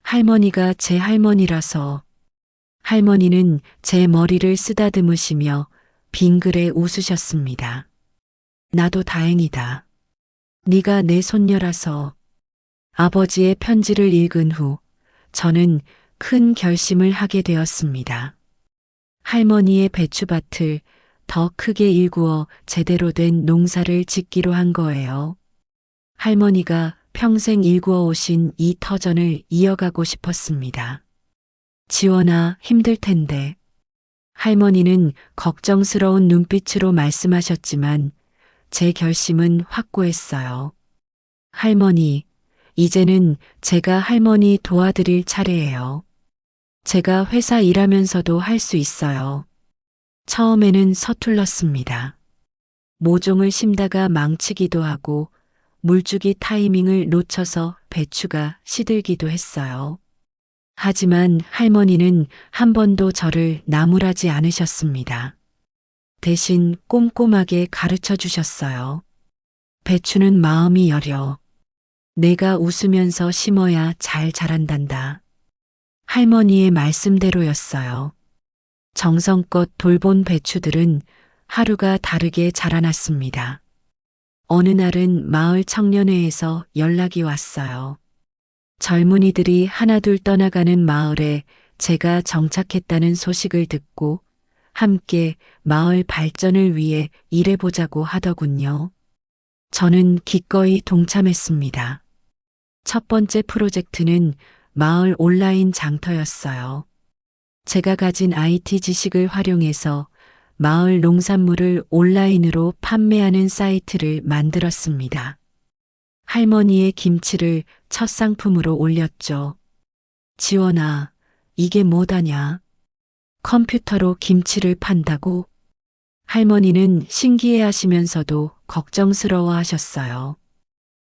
할머니가 제 할머니라서. 할머니는 제 머리를 쓰다듬으시며 빙그레 웃으셨습니다. 나도 다행이다. 네가 내 손녀라서. 아버지의 편지를 읽은 후 저는 큰 결심을 하게 되었습니다. 할머니의 배추밭을 더 크게 일구어 제대로 된 농사를 짓기로 한 거예요. 할머니가 평생 일구어 오신 이 터전을 이어가고 싶었습니다. 지원아, 힘들 텐데. 할머니는 걱정스러운 눈빛으로 말씀하셨지만 제 결심은 확고했어요. 할머니, 이제는 제가 할머니 도와드릴 차례예요. 제가 회사 일하면서도 할 수 있어요. 처음에는 서툴렀습니다. 모종을 심다가 망치기도 하고 물주기 타이밍을 놓쳐서 배추가 시들기도 했어요. 하지만 할머니는 한 번도 저를 나무라지 않으셨습니다. 대신 꼼꼼하게 가르쳐 주셨어요. 배추는 마음이 여려. 내가 웃으면서 심어야 잘 자란단다. 할머니의 말씀대로였어요. 정성껏 돌본 배추들은 하루가 다르게 자라났습니다. 어느 날은 마을 청년회에서 연락이 왔어요. 젊은이들이 하나둘 떠나가는 마을에 제가 정착했다는 소식을 듣고 함께 마을 발전을 위해 일해보자고 하더군요. 저는 기꺼이 동참했습니다. 첫 번째 프로젝트는 마을 온라인 장터였어요. 제가 가진 IT 지식을 활용해서 마을 농산물을 온라인으로 판매하는 사이트를 만들었습니다. 할머니의 김치를 첫 상품으로 올렸죠. 지원아, 이게 뭐다냐? 컴퓨터로 김치를 판다고? 할머니는 신기해 하시면서도 걱정스러워 하셨어요.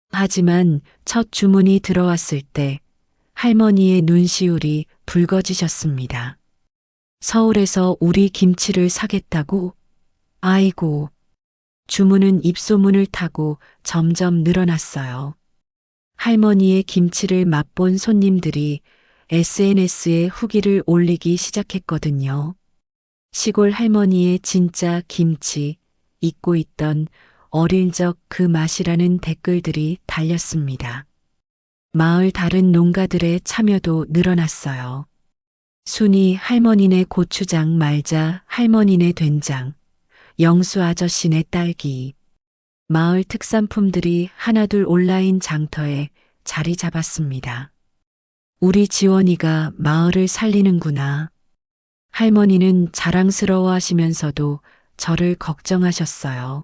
하지만 첫 주문이 들어왔을 때 할머니의 눈시울이 붉어지셨습니다. 서울에서 우리 김치를 사겠다고? 아이고. 주문은 입소문을 타고 점점 늘어났어요. 할머니의 김치를 맛본 손님들이 SNS에 후기를 올리기 시작했거든요. 시골 할머니의 진짜 김치, 잊고 있던 어릴 적 그 맛이라는 댓글들이 달렸습니다. 마을 다른 농가들의 참여도 늘어났어요. 순이 할머니네 고추장 말자 할머니네 된장, 영수 아저씨네 딸기. 마을 특산품들이 하나둘 온라인 장터에 자리 잡았습니다. 우리 지원이가 마을을 살리는구나. 할머니는 자랑스러워 하시면서도 저를 걱정하셨어요.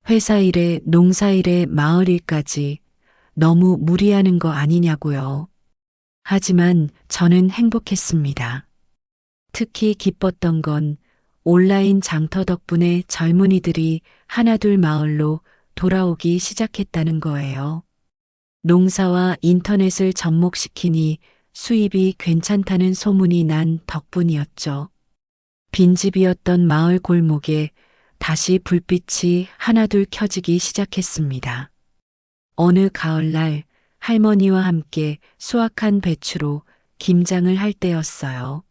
회사 일에 농사 일에 마을 일까지 너무 무리하는 거 아니냐고요. 하지만 저는 행복했습니다. 특히 기뻤던 건 온라인 장터 덕분에 젊은이들이 하나둘 마을로 돌아오기 시작했다는 거예요. 농사와 인터넷을 접목시키니 수입이 괜찮다는 소문이 난 덕분이었죠. 빈집이었던 마을 골목에 다시 불빛이 하나둘 켜지기 시작했습니다. 어느 가을날 할머니와 함께 수확한 배추로 김장을 할 때였어요.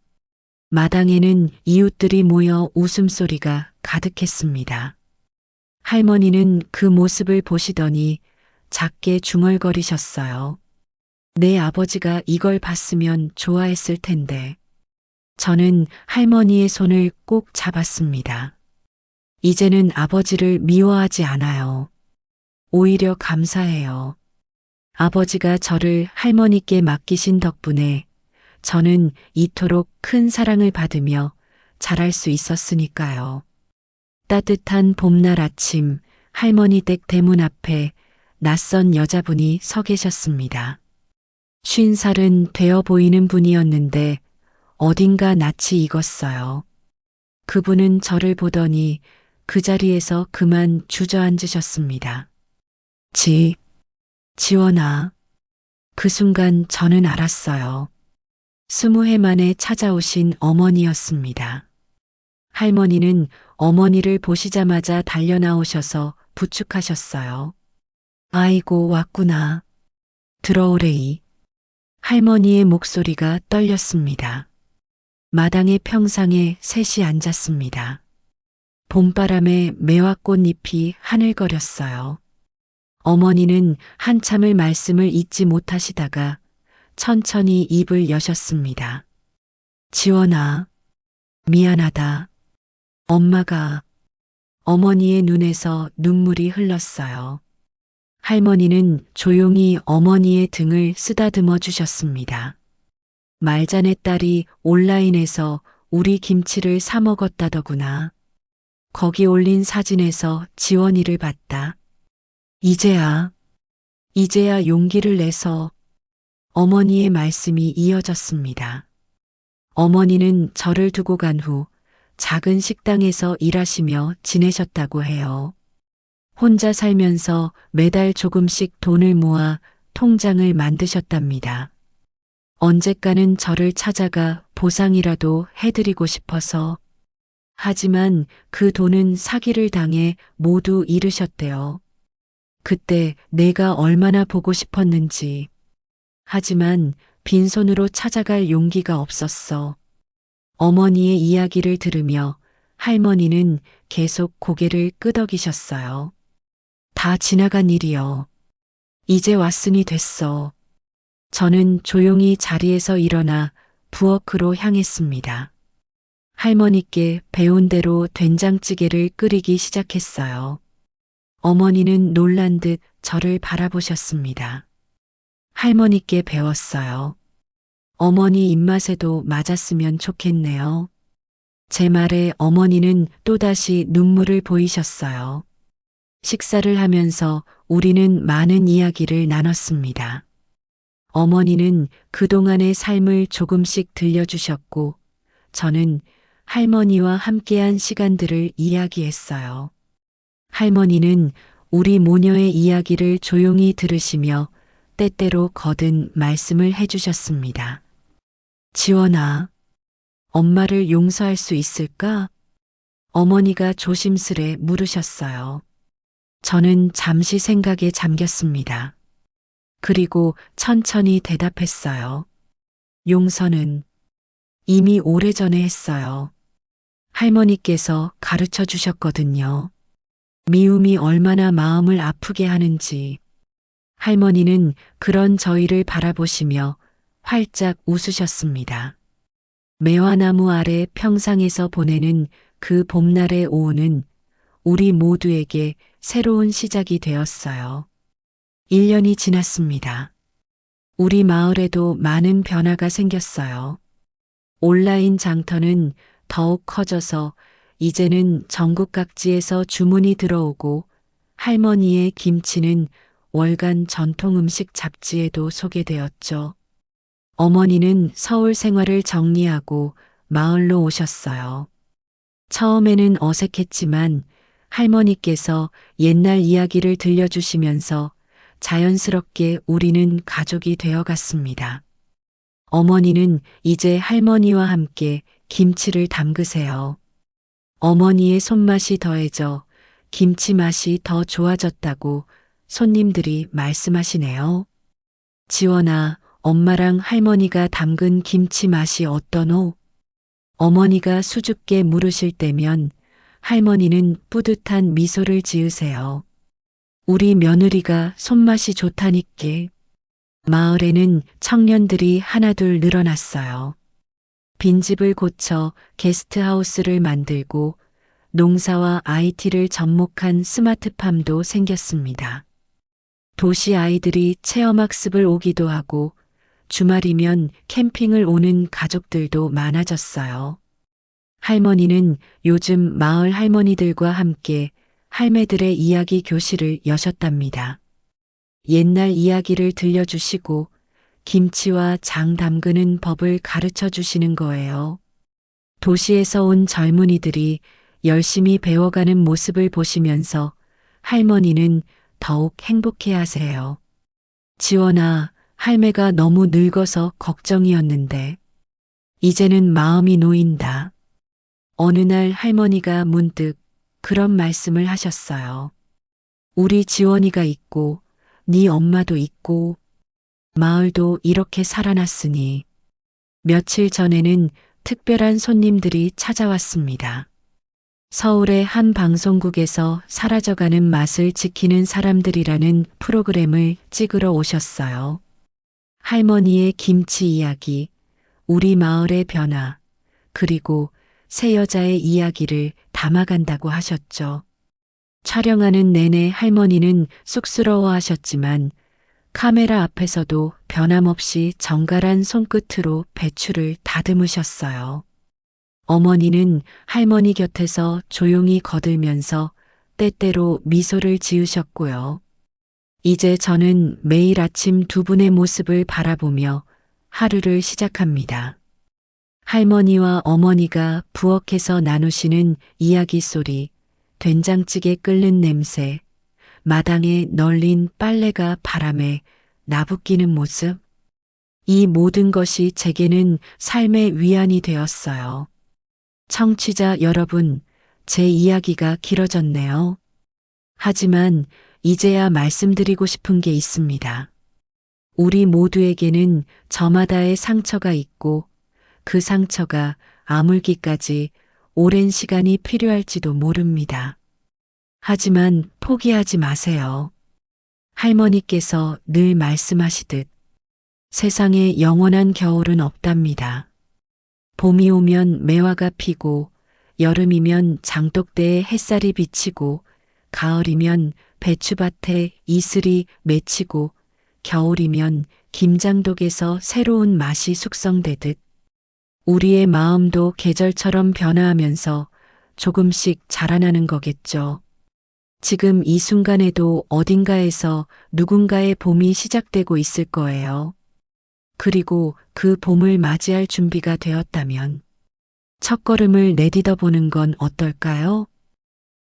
마당에는 이웃들이 모여 웃음소리가 가득했습니다. 할머니는 그 모습을 보시더니 작게 중얼거리셨어요. 내 아버지가 이걸 봤으면 좋아했을 텐데. 저는 할머니의 손을 꼭 잡았습니다. 이제는 아버지를 미워하지 않아요. 오히려 감사해요. 아버지가 저를 할머니께 맡기신 덕분에 저는 이토록 큰 사랑을 받으며 자랄 수 있었으니까요. 따뜻한 봄날 아침 할머니 댁 대문 앞에 낯선 여자분이 서 계셨습니다. 50살은 되어 보이는 분이었는데 어딘가 낯이 익었어요. 그분은 저를 보더니 그 자리에서 그만 주저앉으셨습니다. 지원아. 그 순간 저는 알았어요. 20해 만에 찾아오신 어머니였습니다. 할머니는 어머니를 보시자마자 달려나오셔서 부축하셨어요. 아이고 왔구나. 들어오래이. 할머니의 목소리가 떨렸습니다. 마당의 평상에 셋이 앉았습니다. 봄바람에 매화꽃잎이 하늘거렸어요. 어머니는 한참을 말씀을 잇지 못하시다가 천천히 입을 여셨습니다. 지원아, 미안하다. 엄마가. 어머니의 눈에서 눈물이 흘렀어요. 할머니는 조용히 어머니의 등을 쓰다듬어 주셨습니다. 말자네 딸이 온라인에서 우리 김치를 사 먹었다더구나. 거기 올린 사진에서 지원이를 봤다. 이제야 용기를 내서. 어머니의 말씀이 이어졌습니다. 어머니는 저를 두고 간 후 작은 식당에서 일하시며 지내셨다고 해요. 혼자 살면서 매달 조금씩 돈을 모아 통장을 만드셨답니다. 언제까는 저를 찾아가 보상이라도 해드리고 싶어서. 하지만 그 돈은 사기를 당해 모두 잃으셨대요. 그때 내가 얼마나 보고 싶었는지. 하지만 빈손으로 찾아갈 용기가 없었어. 어머니의 이야기를 들으며 할머니는 계속 고개를 끄덕이셨어요. 다 지나간 일이여. 이제 왔으니 됐어. 저는 조용히 자리에서 일어나 부엌으로 향했습니다. 할머니께 배운 대로 된장찌개를 끓이기 시작했어요. 어머니는 놀란 듯 저를 바라보셨습니다. 할머니께 배웠어요. 어머니 입맛에도 맞았으면 좋겠네요. 제 말에 어머니는 또다시 눈물을 보이셨어요. 식사를 하면서 우리는 많은 이야기를 나눴습니다. 어머니는 그동안의 삶을 조금씩 들려주셨고, 저는 할머니와 함께한 시간들을 이야기했어요. 할머니는 우리 모녀의 이야기를 조용히 들으시며 때때로 거듭 말씀을 해주셨습니다. 지원아, 엄마를 용서할 수 있을까? 어머니가 조심스레 물으셨어요. 저는 잠시 생각에 잠겼습니다. 그리고 천천히 대답했어요. 용서는 이미 오래전에 했어요. 할머니께서 가르쳐 주셨거든요. 미움이 얼마나 마음을 아프게 하는지. 할머니는 그런 저희를 바라보시며 활짝 웃으셨습니다. 매화나무 아래 평상에서 보내는 그 봄날의 오후는 우리 모두에게 새로운 시작이 되었어요. 1년이 지났습니다. 우리 마을에도 많은 변화가 생겼어요. 온라인 장터는 더욱 커져서 이제는 전국 각지에서 주문이 들어오고 할머니의 김치는 월간 전통 음식 잡지에도 소개되었죠. 어머니는 서울 생활을 정리하고 마을로 오셨어요. 처음에는 어색했지만 할머니께서 옛날 이야기를 들려주시면서 자연스럽게 우리는 가족이 되어갔습니다. 어머니는 이제 할머니와 함께 김치를 담그세요. 어머니의 손맛이 더해져 김치 맛이 더 좋아졌다고 손님들이 말씀하시네요. 지원아, 엄마랑 할머니가 담근 김치 맛이 어떠노? 어머니가 수줍게 물으실 때면 할머니는 뿌듯한 미소를 지으세요. 우리 며느리가 손맛이 좋다니께. 마을에는 청년들이 하나둘 늘어났어요. 빈집을 고쳐 게스트하우스를 만들고 농사와 IT를 접목한 스마트팜도 생겼습니다. 도시 아이들이 체험학습을 오기도 하고 주말이면 캠핑을 오는 가족들도 많아졌어요. 할머니는 요즘 마을 할머니들과 함께 할매들의 이야기 교실을 여셨답니다. 옛날 이야기를 들려주시고 김치와 장 담그는 법을 가르쳐 주시는 거예요. 도시에서 온 젊은이들이 열심히 배워가는 모습을 보시면서 할머니는 더욱 행복해 하세요. 지원아, 할매가 너무 늙어서 걱정이었는데 이제는 마음이 놓인다. 어느 날 할머니가 문득 그런 말씀을 하셨어요. 우리 지원이가 있고 네 엄마도 있고 마을도 이렇게 살아났으니. 며칠 전에는 특별한 손님들이 찾아왔습니다. 서울의 한 방송국에서 사라져가는 맛을 지키는 사람들이라는 프로그램을 찍으러 오셨어요. 할머니의 김치 이야기, 우리 마을의 변화, 그리고 새 여자의 이야기를 담아간다고 하셨죠. 촬영하는 내내 할머니는 쑥스러워 하셨지만 카메라 앞에서도 변함없이 정갈한 손끝으로 배추를 다듬으셨어요. 어머니는 할머니 곁에서 조용히 거들면서 때때로 미소를 지으셨고요. 이제 저는 매일 아침 두 분의 모습을 바라보며 하루를 시작합니다. 할머니와 어머니가 부엌에서 나누시는 이야기 소리, 된장찌개 끓는 냄새, 마당에 널린 빨래가 바람에 나부끼는 모습, 이 모든 것이 제게는 삶의 위안이 되었어요. 청취자 여러분, 제 이야기가 길어졌네요. 하지만 이제야 말씀드리고 싶은 게 있습니다. 우리 모두에게는 저마다의 상처가 있고 그 상처가 아물기까지 오랜 시간이 필요할지도 모릅니다. 하지만 포기하지 마세요. 할머니께서 늘 말씀하시듯 세상에 영원한 겨울은 없답니다. 봄이 오면 매화가 피고, 여름이면 장독대에 햇살이 비치고, 가을이면 배추밭에 이슬이 맺히고, 겨울이면 김장독에서 새로운 맛이 숙성되듯 우리의 마음도 계절처럼 변화하면서 조금씩 자라나는 거겠죠. 지금 이 순간에도 어딘가에서 누군가의 봄이 시작되고 있을 거예요. 그리고 그 봄을 맞이할 준비가 되었다면 첫걸음을 내딛어 보는 건 어떨까요?